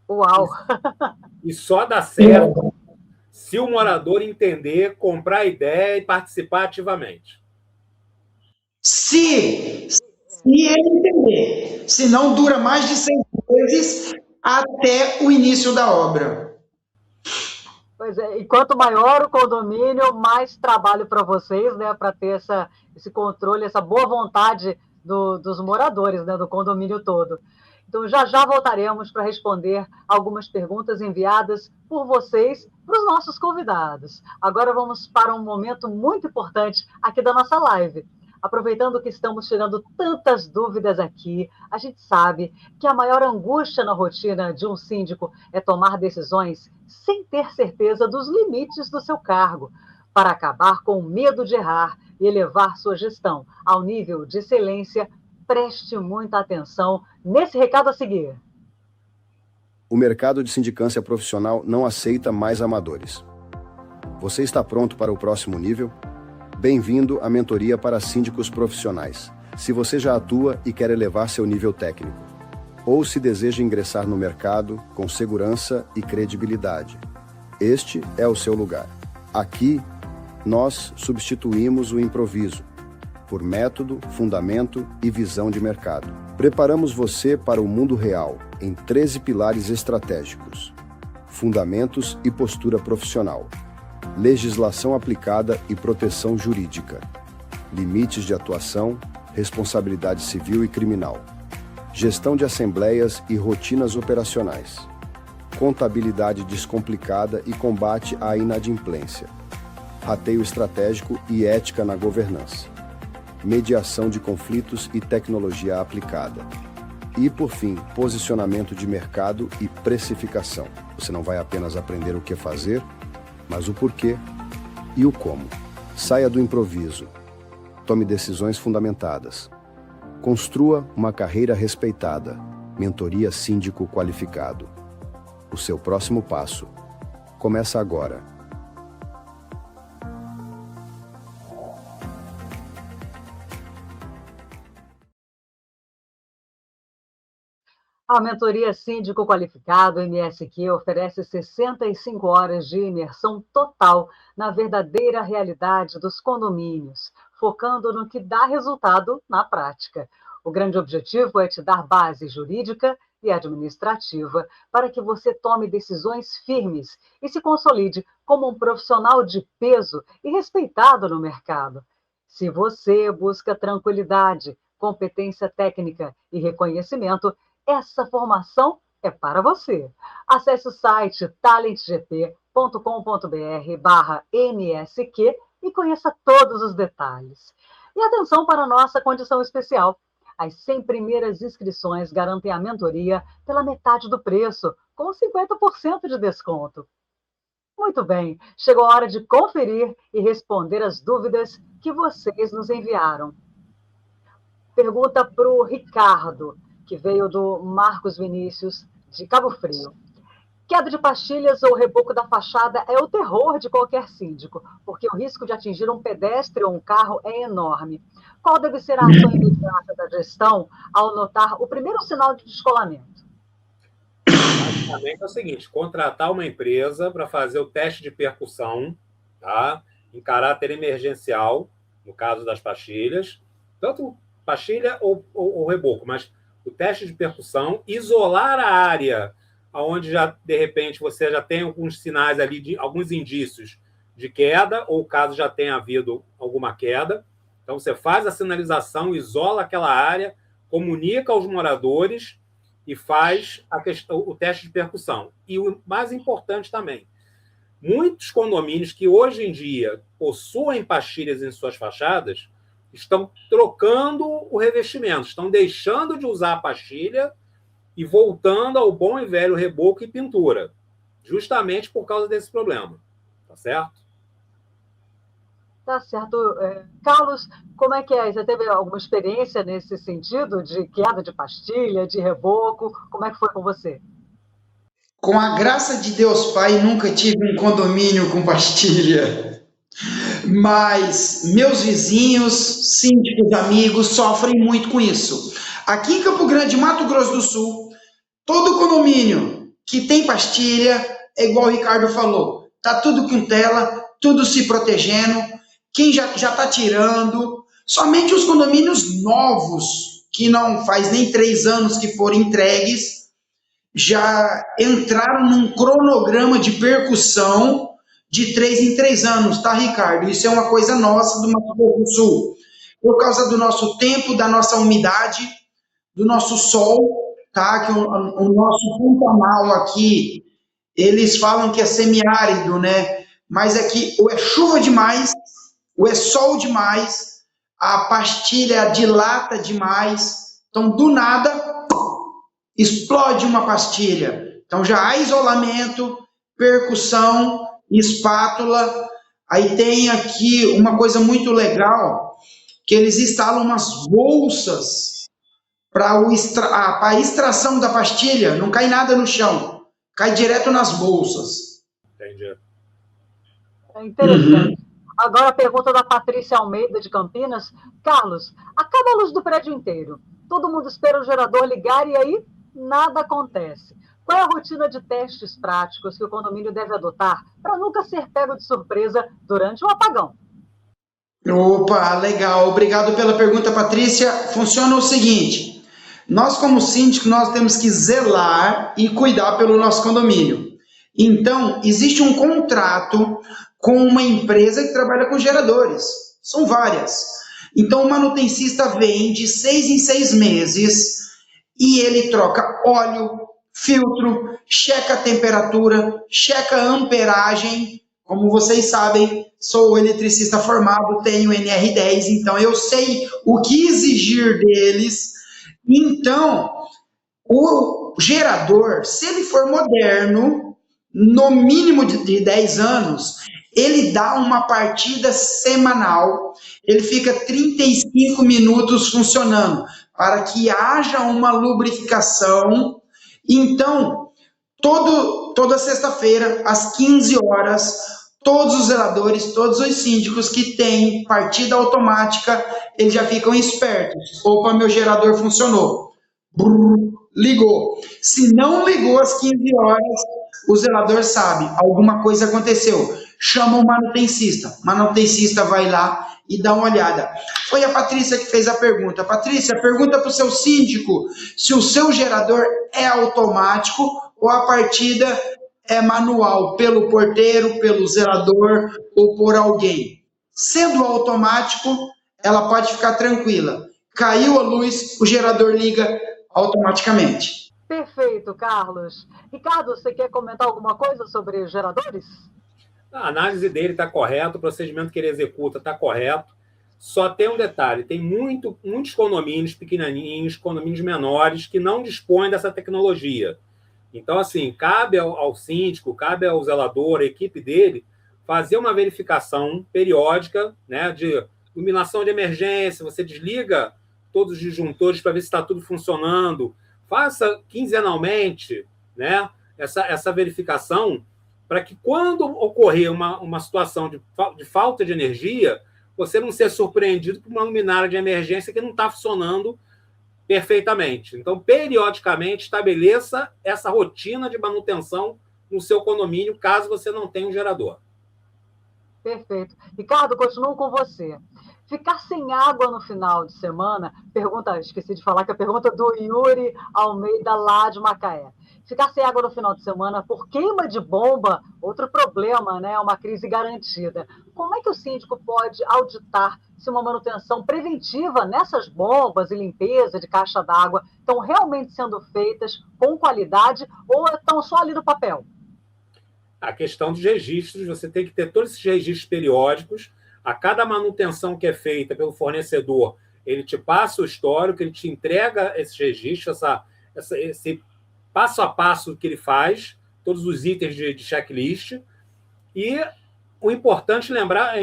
Uau! E só dá certo se o morador entender, comprar a ideia e participar ativamente. Se ele entender, se não dura mais de 6 meses até o início da obra. Pois é, e quanto maior o condomínio, mais trabalho para vocês, né, para ter esse controle, essa boa vontade dos moradores, né, do condomínio todo. Então, já voltaremos para responder algumas perguntas enviadas por vocês para os nossos convidados. Agora vamos para um momento muito importante aqui da nossa live. Aproveitando que estamos tirando tantas dúvidas aqui, a gente sabe que a maior angústia na rotina de um síndico é tomar decisões sem ter certeza dos limites do seu cargo, para acabar com o medo de errar e elevar sua gestão ao nível de excelência. Preste muita atenção nesse recado a seguir. O mercado de sindicância profissional não aceita mais amadores. Você está pronto para o próximo nível? Bem-vindo à mentoria para síndicos profissionais. Se você já atua e quer elevar seu nível técnico, ou se deseja ingressar no mercado com segurança e credibilidade, este é o seu lugar. Aqui, nós substituímos o improviso por método, fundamento e visão de mercado. Preparamos você para o mundo real em 13 pilares estratégicos: fundamentos e postura profissional, legislação aplicada e proteção jurídica, limites de atuação, responsabilidade civil e criminal, gestão de assembleias e rotinas operacionais, contabilidade descomplicada e combate à inadimplência, rateio estratégico e ética na governança, mediação de conflitos e tecnologia aplicada. E, por fim, posicionamento de mercado e precificação. Você não vai apenas aprender o que fazer, mas o porquê e o como. Saia do improviso. Tome decisões fundamentadas. Construa uma carreira respeitada. Mentoria Síndico Qualificado. O seu próximo passo começa agora. A mentoria Síndico Qualificado, MSQ, oferece 65 horas de imersão total na verdadeira realidade dos condomínios, focando no que dá resultado na prática. O grande objetivo é te dar base jurídica e administrativa para que você tome decisões firmes e se consolide como um profissional de peso e respeitado no mercado. Se você busca tranquilidade, competência técnica e reconhecimento, essa formação é para você. Acesse o site talentgp.com.br/MSQ e conheça todos os detalhes. E atenção para a nossa condição especial. As 100 primeiras inscrições garantem a mentoria pela metade do preço, com 50% de desconto. Muito bem, chegou a hora de conferir e responder as dúvidas que vocês nos enviaram. Pergunta para o Ricardo, que veio do Marcos Vinícius, de Cabo Frio. Queda de pastilhas ou reboco da fachada é o terror de qualquer síndico, porque o risco de atingir um pedestre ou um carro é enorme. Qual deve ser a ação imediata da gestão ao notar o primeiro sinal de descolamento? Basicamente é o seguinte: contratar uma empresa para fazer o teste de percussão, tá? Em caráter emergencial, no caso das pastilhas, tanto pastilha ou reboco, mas o teste de percussão, isolar a área onde já, de repente, você já tem alguns sinais ali, alguns indícios de queda, ou caso já tenha havido alguma queda, Então, você faz a sinalização, isola aquela área, comunica aos moradores e faz o teste de percussão. E o mais importante também, muitos condomínios que hoje em dia possuem pastilhas em suas fachadas estão trocando o revestimento, estão deixando de usar a pastilha e voltando ao bom e velho reboco e pintura, justamente por causa desse problema. Tá certo? Tá certo. Carlos, como é que é? Você teve alguma experiência nesse sentido de queda de pastilha, de reboco? Como é que foi com você? Com a graça de Deus Pai, nunca tive um condomínio com pastilha. Mas meus vizinhos, síndicos, amigos, sofrem muito com isso. Aqui em Campo Grande, Mato Grosso do Sul, todo condomínio que tem pastilha, é igual o Ricardo falou, tá tudo com tela, tudo se protegendo, quem já está tirando, somente os condomínios novos, que não faz nem 3 anos que foram entregues, já entraram num cronograma de percussão de 3 em 3 anos, tá, Ricardo? Isso é uma coisa nossa do Mato Grosso do Sul. Por causa do nosso tempo, da nossa umidade, do nosso sol, tá? Que o nosso Pantanal aqui, eles falam que é semiárido, né? Mas aqui ou é chuva demais, ou é sol demais, a pastilha dilata demais, então do nada explode uma pastilha. Então já há isolamento, percussão, espátula. Aí tem aqui uma coisa muito legal, que eles instalam umas bolsas para a extração da pastilha, não cai nada no chão, cai direto nas bolsas. Entendi. É interessante. Agora a pergunta da Patrícia Almeida, de Campinas. Carlos, acaba a luz do prédio inteiro. Todo mundo espera o gerador ligar e aí nada acontece. Qual é a rotina de testes práticos que o condomínio deve adotar para nunca ser pego de surpresa durante o apagão? Opa, legal. Obrigado pela pergunta, Patrícia. Funciona o seguinte, nós como síndico, nós temos que zelar e cuidar pelo nosso condomínio. Então, existe um contrato com uma empresa que trabalha com geradores. São várias. Então, o manutencista vem de 6 em 6 meses e ele troca óleo, filtro, checa a temperatura, checa a amperagem. Como vocês sabem, sou eletricista formado, tenho NR10, então eu sei o que exigir deles. Então, o gerador, se ele for moderno, no mínimo de 10 anos, ele dá uma partida semanal, ele fica 35 minutos funcionando, para que haja uma lubrificação. Então, toda sexta-feira, às 15 horas, todos os zeladores, todos os síndicos que têm partida automática, eles já ficam espertos. Opa, meu gerador funcionou. Brrr, ligou. Se não ligou às 15 horas, o zelador sabe, alguma coisa aconteceu. Chama o manutencista. O manutencista vai lá e dá uma olhada. Foi a Patrícia que fez a pergunta. Patrícia, pergunta para o seu síndico se o seu gerador é automático ou a partida é manual, pelo porteiro, pelo zelador ou por alguém. Sendo automático, ela pode ficar tranquila. Caiu a luz, o gerador liga automaticamente. Perfeito, Carlos. Ricardo, você quer comentar alguma coisa sobre os geradores? A análise dele está correta, o procedimento que ele executa está correto. Só tem um detalhe, tem muitos condomínios pequenininhos, condomínios menores, que não dispõem dessa tecnologia. Então, assim, cabe ao síndico, cabe ao zelador, a equipe dele, fazer uma verificação periódica, né, de iluminação de emergência, você desliga todos os disjuntores para ver se está tudo funcionando, faça quinzenalmente, né, essa verificação, para que quando ocorrer uma situação de falta de energia, você não ser surpreendido por uma luminária de emergência que não está funcionando perfeitamente. Então, periodicamente, estabeleça essa rotina de manutenção no seu condomínio, caso você não tenha um gerador. Perfeito. Ricardo, continuo com você. Ficar sem água no final de semana, esqueci de falar que a pergunta do Yuri Almeida, lá de Macaé. Ficar sem água no final de semana por queima de bomba, outro problema, né? Uma crise garantida. Como é que o síndico pode auditar se uma manutenção preventiva nessas bombas e limpeza de caixa d'água estão realmente sendo feitas com qualidade ou estão só ali no papel? A questão dos registros, você tem que ter todos esses registros periódicos. A cada manutenção que é feita pelo fornecedor, ele te passa o histórico, ele te entrega esses registros, esse passo a passo que ele faz, todos os itens de checklist. E é importante lembrar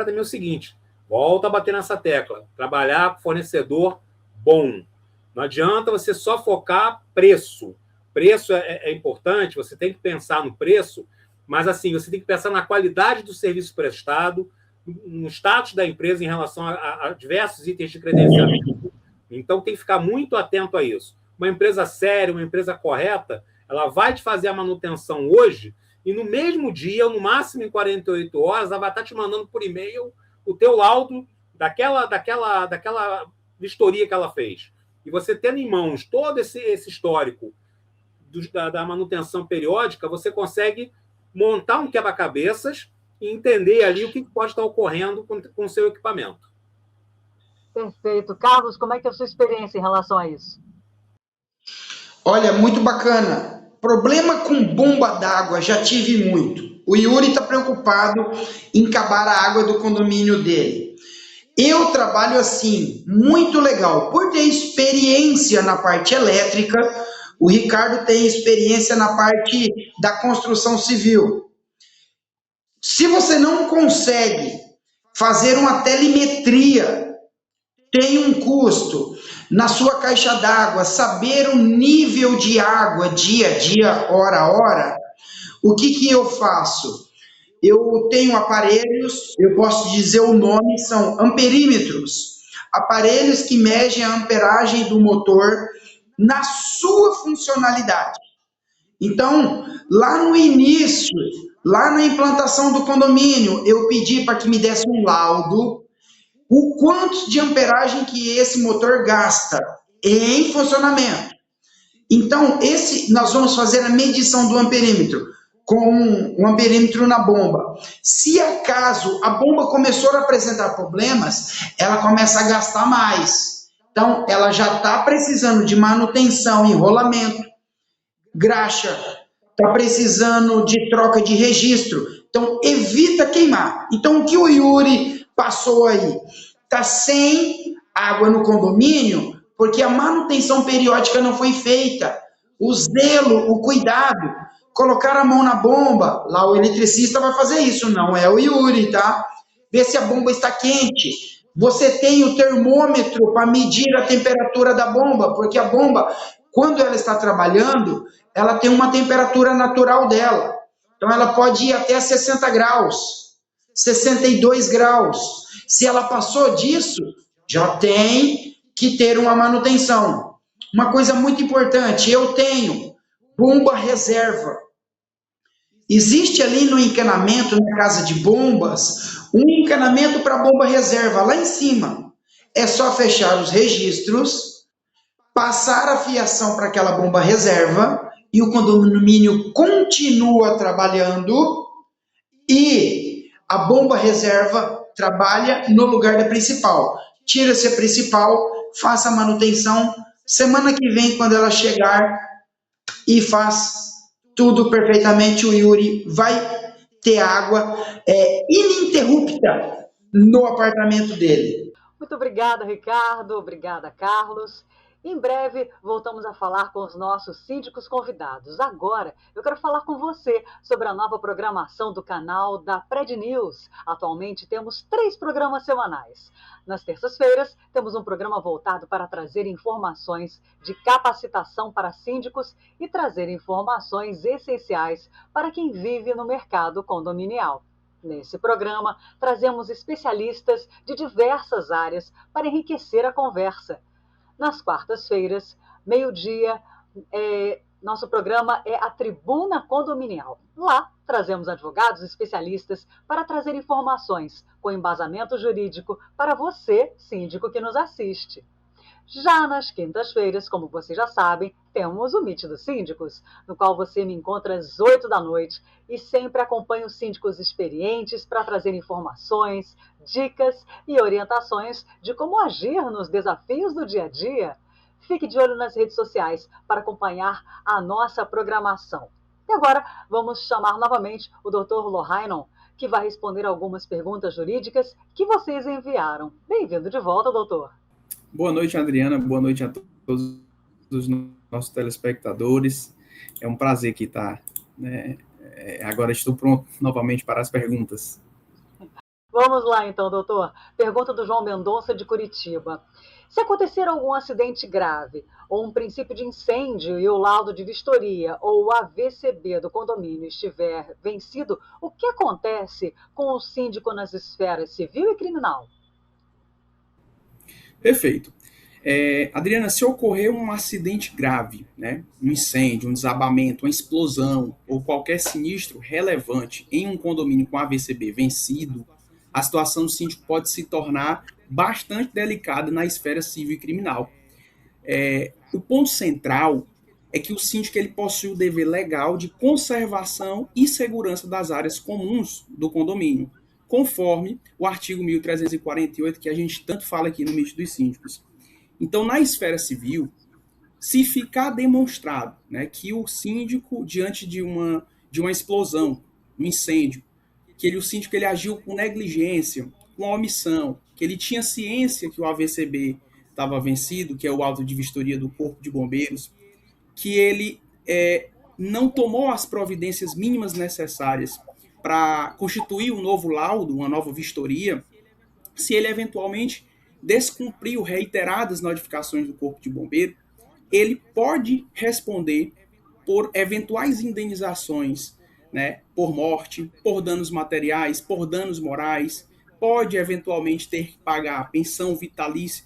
também o seguinte, volta a bater nessa tecla, trabalhar com fornecedor bom. Não adianta você só focar preço. Preço é importante, você tem que pensar no preço, mas assim, você tem que pensar na qualidade do serviço prestado, no status da empresa em relação a diversos itens de credenciamento. Então, tem que ficar muito atento a isso. Uma empresa séria, uma empresa correta, ela vai te fazer a manutenção hoje e no mesmo dia, ou no máximo em 48 horas, ela vai estar te mandando por e-mail o teu laudo daquela vistoria que ela fez. E você tendo em mãos todo esse histórico da manutenção periódica, você consegue montar um quebra-cabeças e entender ali o que pode estar ocorrendo com o seu equipamento. Perfeito. Carlos, como é que é a sua experiência em relação a isso? Olha, muito bacana. Problema com bomba d'água, já tive muito. O Yuri está preocupado em acabar a água do condomínio dele. Eu trabalho assim, muito legal. Por ter experiência na parte elétrica, o Ricardo tem experiência na parte da construção civil. Se você não consegue fazer uma telemetria, tem um custo na sua caixa d'água, saber o nível de água dia a dia, hora a hora, o que eu faço? Eu tenho aparelhos, eu posso dizer o nome, são amperímetros, aparelhos que medem a amperagem do motor na sua funcionalidade. Então, lá no início, lá na implantação do condomínio, eu pedi para que me desse um laudo, o quanto de amperagem que esse motor gasta em funcionamento. Então, nós vamos fazer a medição do amperímetro com um amperímetro na bomba. Se acaso a bomba começou a apresentar problemas, ela começa a gastar mais. Então, ela já está precisando de manutenção, enrolamento, graxa, está precisando de troca de registro. Então, evita queimar. Então, o que o Yuri passou aí? Está sem água no condomínio porque a manutenção periódica não foi feita. O zelo, o cuidado, colocar a mão na bomba, lá o eletricista vai fazer isso, não é o Yuri, tá? Ver se a bomba está quente. Você tem o termômetro para medir a temperatura da bomba, porque a bomba, quando ela está trabalhando, ela tem uma temperatura natural dela. Então, ela pode ir até 60 graus, 62 graus. Se ela passou disso, já tem que ter uma manutenção. Uma coisa muito importante, eu tenho bomba reserva. Existe ali no encanamento, na casa de bombas, um encanamento para bomba reserva, lá em cima. É só fechar os registros, passar a fiação para aquela bomba reserva, e o condomínio continua trabalhando, e a bomba reserva trabalha no lugar da principal. Tira-se a principal, faça a manutenção, semana que vem, quando ela chegar, e faz tudo perfeitamente, o Yuri vai ter água ininterrupta no apartamento dele. Muito obrigada, Ricardo. Obrigada, Carlos. Em breve, voltamos a falar com os nossos síndicos convidados. Agora, eu quero falar com você sobre a nova programação do canal da Pred News. Atualmente, temos 3 programas semanais. Nas terças-feiras, temos um programa voltado para trazer informações de capacitação para síndicos e trazer informações essenciais para quem vive no mercado condominial. Nesse programa, trazemos especialistas de diversas áreas para enriquecer a conversa. Nas quartas-feiras, meio-dia, Nosso programa é a Tribuna Condominial. Lá, trazemos advogados especialistas para trazer informações com embasamento jurídico para você, síndico que nos assiste. Já nas quintas-feiras, como vocês já sabem, temos o Meet dos Síndicos, no qual você me encontra às 8 da noite e sempre acompanho síndicos experientes para trazer informações, dicas e orientações de como agir nos desafios do dia a dia. Fique de olho nas redes sociais para acompanhar a nossa programação. E agora vamos chamar novamente o Dr. Lohainon, que vai responder algumas perguntas jurídicas que vocês enviaram. Bem-vindo de volta, doutor. Boa noite, Adriana. Boa noite a todos os nossos telespectadores. É um prazer aqui estar, né? Agora estou pronto novamente para as perguntas. Vamos lá então, doutor. Pergunta do João Mendonça, de Curitiba. Se acontecer algum acidente grave, ou um princípio de incêndio e o laudo de vistoria ou o AVCB do condomínio estiver vencido, o que acontece com o síndico nas esferas civil e criminal? Perfeito. Adriana, se ocorrer um acidente grave, né, um incêndio, um desabamento, uma explosão ou qualquer sinistro relevante em um condomínio com AVCB vencido, a situação do síndico pode se tornar bastante delicada na esfera civil e criminal. O ponto central é que o síndico ele possui o dever legal de conservação e segurança das áreas comuns do condomínio, conforme o artigo 1348, que a gente tanto fala aqui no Meet dos Síndicos. Então, na esfera civil, se ficar demonstrado, né, que o síndico, diante de uma explosão, um incêndio, que o síndico ele agiu com negligência, com omissão, que ele tinha ciência que o AVCB estava vencido, que é o auto de vistoria do Corpo de Bombeiros, que ele não tomou as providências mínimas necessárias para constituir um novo laudo, uma nova vistoria, se ele eventualmente descumpriu reiteradas notificações do Corpo de Bombeiro, ele pode responder por eventuais indenizações, né, por morte, por danos materiais, por danos morais, pode eventualmente ter que pagar pensão vitalícia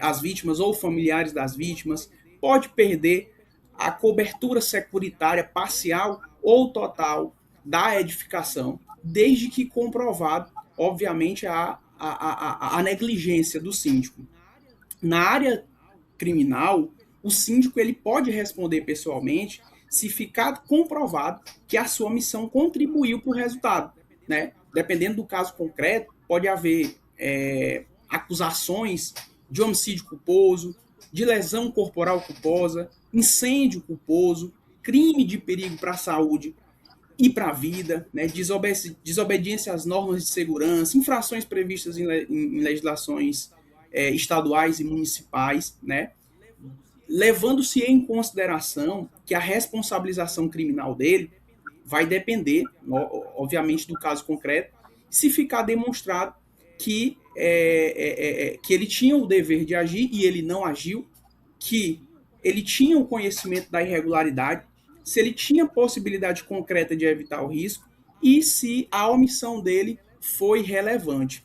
às vítimas ou familiares das vítimas, pode perder a cobertura securitária parcial ou total da edificação, desde que comprovado, obviamente, a negligência do síndico. Na área criminal, o síndico ele pode responder pessoalmente se ficar comprovado que a sua missão contribuiu para o resultado, né? Dependendo do caso concreto, pode haver acusações de homicídio culposo, de lesão corporal culposa, incêndio culposo, crime de perigo para a saúde e para a vida, né? Desobediência às normas de segurança, infrações previstas em legislações estaduais e municipais, né? Levando-se em consideração que a responsabilização criminal dele vai depender, obviamente, do caso concreto, se ficar demonstrado que ele tinha o dever de agir e ele não agiu, que ele tinha o conhecimento da irregularidade, se ele tinha possibilidade concreta de evitar o risco e se a omissão dele foi relevante.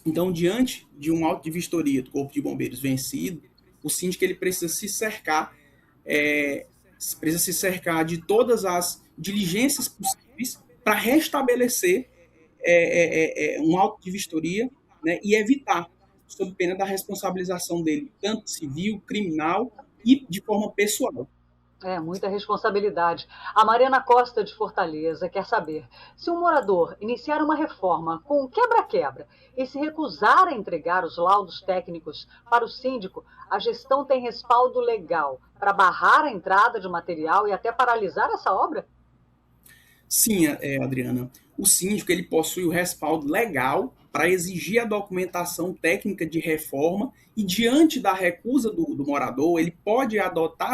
Então, diante de um auto de vistoria do Corpo de Bombeiros vencido, o síndico ele precisa se cercar de todas as diligências possíveis para restabelecer um auto de vistoria, né, e evitar, sob pena da responsabilização dele, tanto civil, criminal e de forma pessoal. Muita responsabilidade. A Mariana Costa, de Fortaleza, quer saber se um morador iniciar uma reforma com um quebra-quebra e se recusar a entregar os laudos técnicos para o síndico, a gestão tem respaldo legal para barrar a entrada de material e até paralisar essa obra? Sim, Adriana. O síndico ele possui o respaldo legal para exigir a documentação técnica de reforma e, diante da recusa do morador, ele pode adotar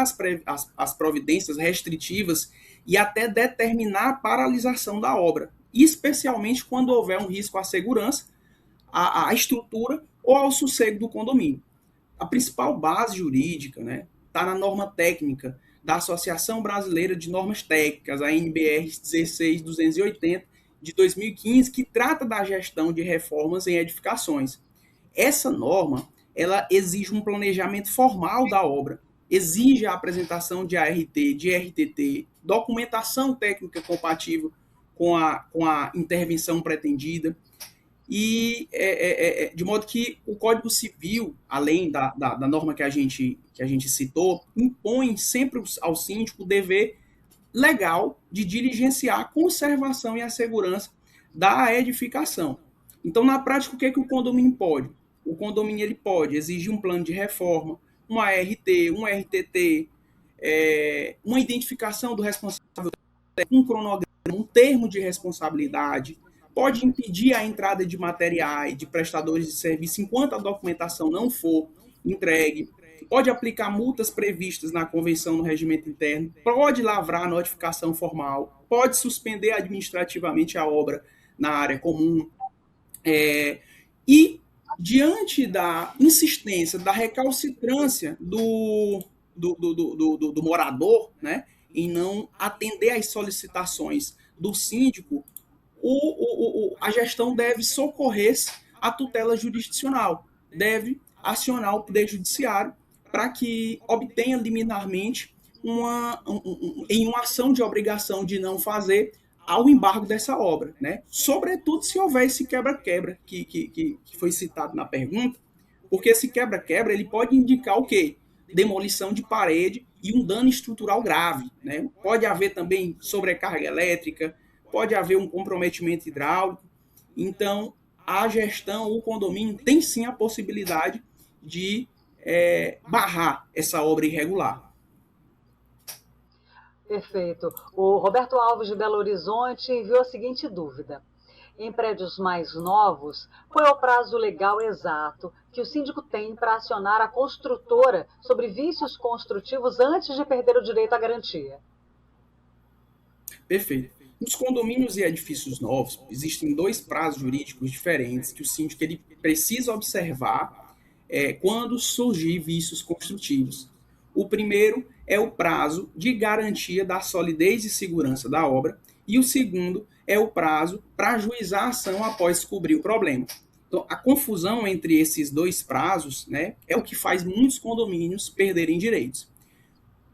as providências restritivas e até determinar a paralisação da obra, especialmente quando houver um risco à segurança, à estrutura ou ao sossego do condomínio. A principal base jurídica, né, está na norma técnica da Associação Brasileira de Normas Técnicas, a NBR 16280, de 2015, que trata da gestão de reformas em edificações. Essa norma, ela exige um planejamento formal da obra, exige a apresentação de ART, de RTT, documentação técnica compatível com a intervenção pretendida, e de modo que o Código Civil, além da norma que a gente citou, impõe sempre ao síndico o dever legal de diligenciar a conservação e a segurança da edificação. Então, na prática, o que o condomínio pode? O condomínio ele pode exigir um plano de reforma, um ART, um RTT, uma identificação do responsável, um cronograma, um termo de responsabilidade, pode impedir a entrada de materiais, de prestadores de serviço, enquanto a documentação não for entregue, pode aplicar multas previstas na convenção no regimento interno, pode lavrar a notificação formal, pode suspender administrativamente a obra na área comum, e diante da insistência, da recalcitrância do morador, né, em não atender às solicitações do síndico, a gestão deve socorrer-se à tutela jurisdicional, deve acionar o Poder Judiciário para que obtenha liminarmente em uma ação de obrigação de não fazer ao embargo dessa obra, né? Sobretudo se houver esse quebra-quebra que foi citado na pergunta, porque esse quebra-quebra ele pode indicar o quê? Demolição de parede e um dano estrutural grave, né? Pode haver também sobrecarga elétrica, pode haver um comprometimento hidráulico. Então, a gestão, o condomínio, tem sim a possibilidade de barrar essa obra irregular. Perfeito. O Roberto Alves de Belo Horizonte enviou a seguinte dúvida. Em prédios mais novos, qual é o prazo legal exato que o síndico tem para acionar a construtora sobre vícios construtivos antes de perder o direito à garantia? Perfeito. Nos condomínios e edifícios novos, existem 2 prazos jurídicos diferentes que o síndico ele precisa observar quando surgir vícios construtivos. O primeiro é o prazo de garantia da solidez e segurança da obra, e o segundo é o prazo para ajuizar a ação após descobrir o problema. Então, a confusão entre esses 2 prazos, né, é o que faz muitos condomínios perderem direitos.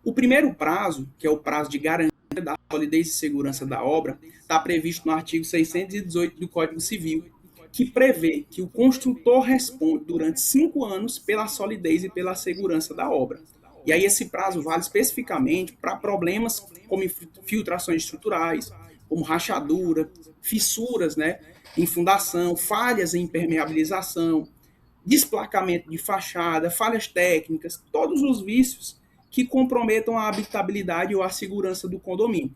O primeiro prazo, que é o prazo de garantia da solidez e segurança da obra, está previsto no artigo 618 do Código Civil, que prevê que o construtor responde durante 5 anos pela solidez e pela segurança da obra. E aí esse prazo vale especificamente para problemas como filtrações estruturais, como rachadura, fissuras, né, em fundação, falhas em impermeabilização, desplacamento de fachada, falhas técnicas, todos os vícios que comprometam a habitabilidade ou a segurança do condomínio.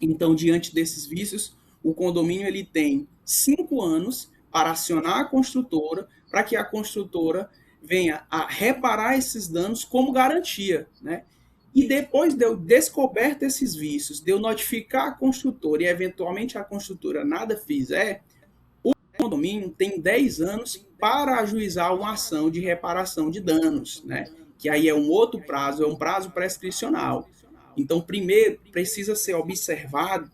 Então, diante desses vícios, o condomínio ele tem 5 anos para acionar a construtora, para que a construtora venha a reparar esses danos como garantia, né? E depois de eu descoberto esses vícios, de eu notificar a construtora e eventualmente a construtora nada fizer, o condomínio tem 10 anos para ajuizar uma ação de reparação de danos, né? Que aí é um outro prazo, é um prazo prescricional. Então, primeiro, precisa ser observado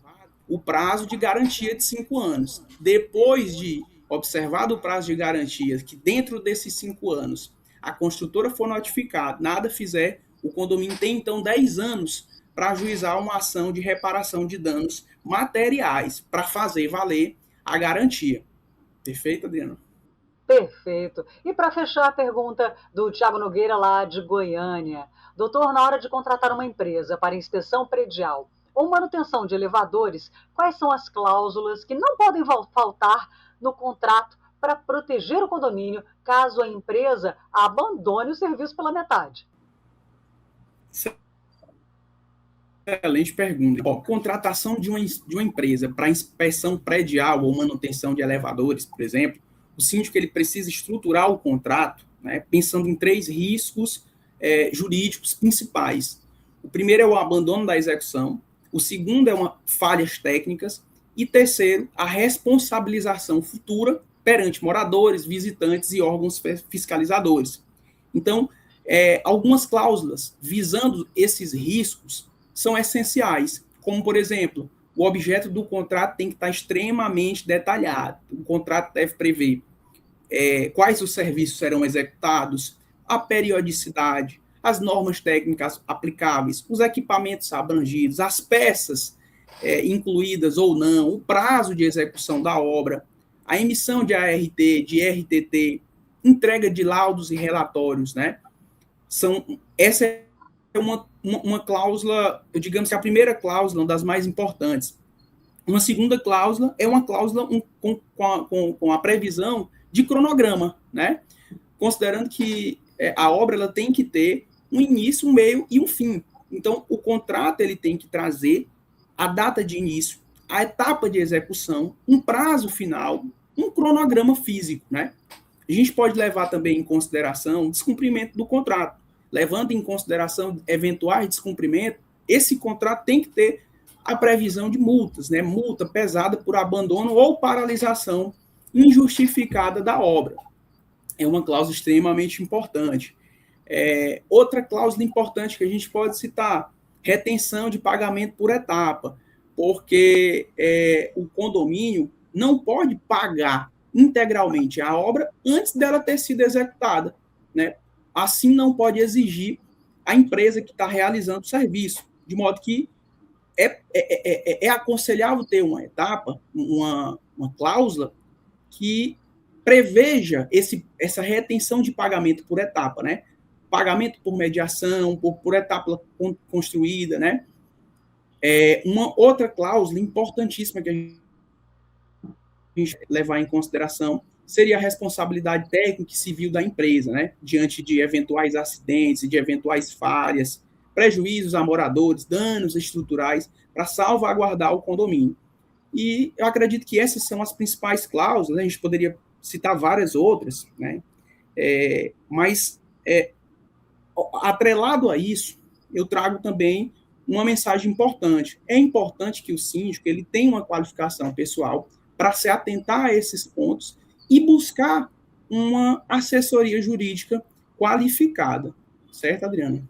o prazo de garantia de 5 anos. Depois de observado o prazo de garantia, que dentro desses 5 anos a construtora for notificada, nada fizer, o condomínio tem então 10 anos para ajuizar uma ação de reparação de danos materiais, para fazer valer a garantia. Perfeito, Adriana? Perfeito. E para fechar a pergunta do Tiago Nogueira, lá de Goiânia. Doutor, na hora de contratar uma empresa para inspeção predial ou manutenção de elevadores, quais são as cláusulas que não podem faltar no contrato para proteger o condomínio caso a empresa abandone o serviço pela metade? Excelente pergunta. Contratação de uma empresa para inspeção predial ou manutenção de elevadores, por exemplo, o síndico ele precisa estruturar o contrato, né, pensando em 3 riscos jurídicos principais. O primeiro é o abandono da execução, o segundo é falhas técnicas, e terceiro, a responsabilização futura perante moradores, visitantes e órgãos fiscalizadores. Então, algumas cláusulas visando esses riscos são essenciais, como, por exemplo, o objeto do contrato tem que estar extremamente detalhado. O contrato deve prever quais os serviços serão executados, a periodicidade, as normas técnicas aplicáveis, os equipamentos abrangidos, as peças incluídas ou não, o prazo de execução da obra, a emissão de ART, de RTT, entrega de laudos e relatórios, né? Essa é uma cláusula, digamos que a primeira cláusula, uma das mais importantes. Uma segunda cláusula é uma cláusula com a previsão de cronograma, né? Considerando que a obra ela tem que ter um início, um meio e um fim. Então, o contrato ele tem que trazer a data de início, a etapa de execução, um prazo final, um cronograma físico, né? A gente pode levar também em consideração o descumprimento do contrato. Levando em consideração eventuais descumprimentos, esse contrato tem que ter a previsão de multas, né? Multa pesada por abandono ou paralisação injustificada da obra. É uma cláusula extremamente importante. Outra cláusula importante que a gente pode citar, retenção de pagamento por etapa, porque o condomínio não pode pagar integralmente a obra antes dela ter sido executada, né? Assim, não pode exigir a empresa que está realizando o serviço, de modo que é aconselhável ter uma etapa, uma cláusula que preveja essa retenção de pagamento por etapa, né? Pagamento por mediação, por etapa construída, né? Uma outra cláusula importantíssima que a gente levar em consideração seria a responsabilidade técnica e civil da empresa, né? Diante de eventuais acidentes, de eventuais falhas, prejuízos a moradores, danos estruturais, para salvaguardar o condomínio. E eu acredito que essas são as principais cláusulas, né? A gente poderia citar várias outras, né? Mas atrelado a isso, eu trago também uma mensagem importante. É importante que o síndico ele tenha uma qualificação pessoal para se atentar a esses pontos e buscar uma assessoria jurídica qualificada. Certo, Adriana?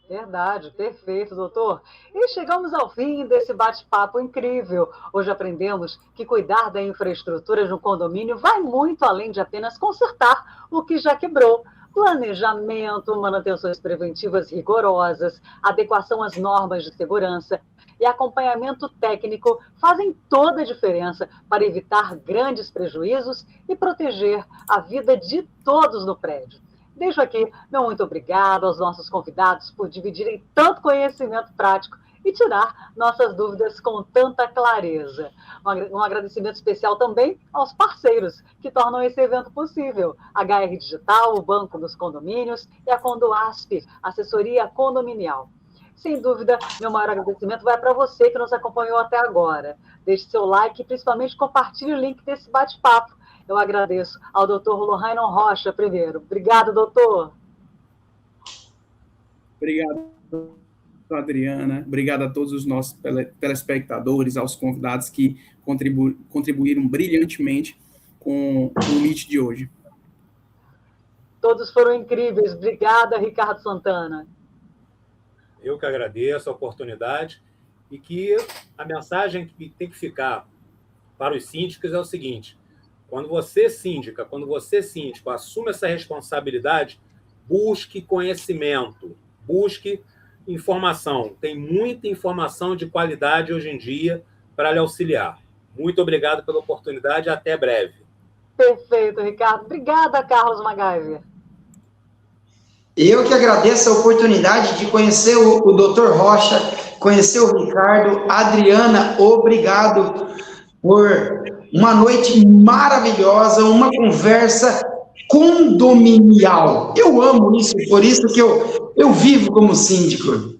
Verdade, perfeito, doutor. E chegamos ao fim desse bate-papo incrível. Hoje aprendemos que cuidar da infraestrutura de um condomínio vai muito além de apenas consertar o que já quebrou. Planejamento, manutenções preventivas rigorosas, adequação às normas de segurança e acompanhamento técnico fazem toda a diferença para evitar grandes prejuízos e proteger a vida de todos no prédio. Deixo aqui meu muito obrigado aos nossos convidados por dividirem tanto conhecimento prático e tirar nossas dúvidas com tanta clareza. Um agradecimento especial também aos parceiros que tornam esse evento possível. HR Digital, o Banco dos Condomínios e a Condoasp, assessoria condominial. Sem dúvida, meu maior agradecimento vai para você que nos acompanhou até agora. Deixe seu like e principalmente compartilhe o link desse bate-papo. Eu agradeço ao Dr. Lohainon Rocha primeiro. Obrigado, doutor. Obrigado, Adriana. Obrigado a todos os nossos telespectadores, aos convidados que contribuíram brilhantemente com o Meet de hoje. Todos foram incríveis. Obrigada, Ricardo Santana. Eu que agradeço a oportunidade e que a mensagem que tem que ficar para os síndicos é o seguinte: quando você síndico assume essa responsabilidade, busque conhecimento, busque informação. Tem muita informação de qualidade hoje em dia para lhe auxiliar. Muito obrigado pela oportunidade e até breve. Perfeito, Ricardo. Obrigada, Carlos MacGyver. Eu que agradeço a oportunidade de conhecer o Dr. Rocha, conhecer o Ricardo. Adriana, obrigado por uma noite maravilhosa, uma conversa condominial. Eu amo isso, por isso que eu vivo como síndico.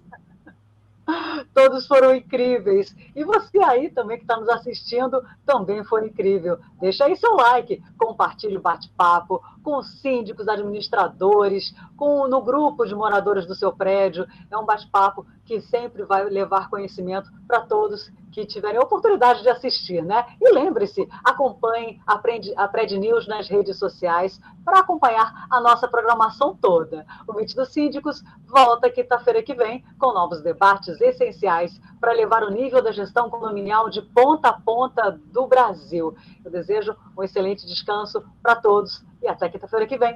Todos foram incríveis. E você aí também que está nos assistindo também foi incrível. Deixa aí seu like, compartilhe o bate-papo com síndicos, administradores, no grupo de moradores do seu prédio. É um bate-papo que sempre vai levar conhecimento para todos que tiverem a oportunidade de assistir, né? E lembre-se, acompanhe a Pred News nas redes sociais para acompanhar a nossa programação toda. O Meet dos Síndicos volta quinta-feira que vem com novos debates essenciais para levar o nível da gestão condominial de ponta a ponta do Brasil. Eu desejo um excelente descanso para todos e até quinta-feira que vem.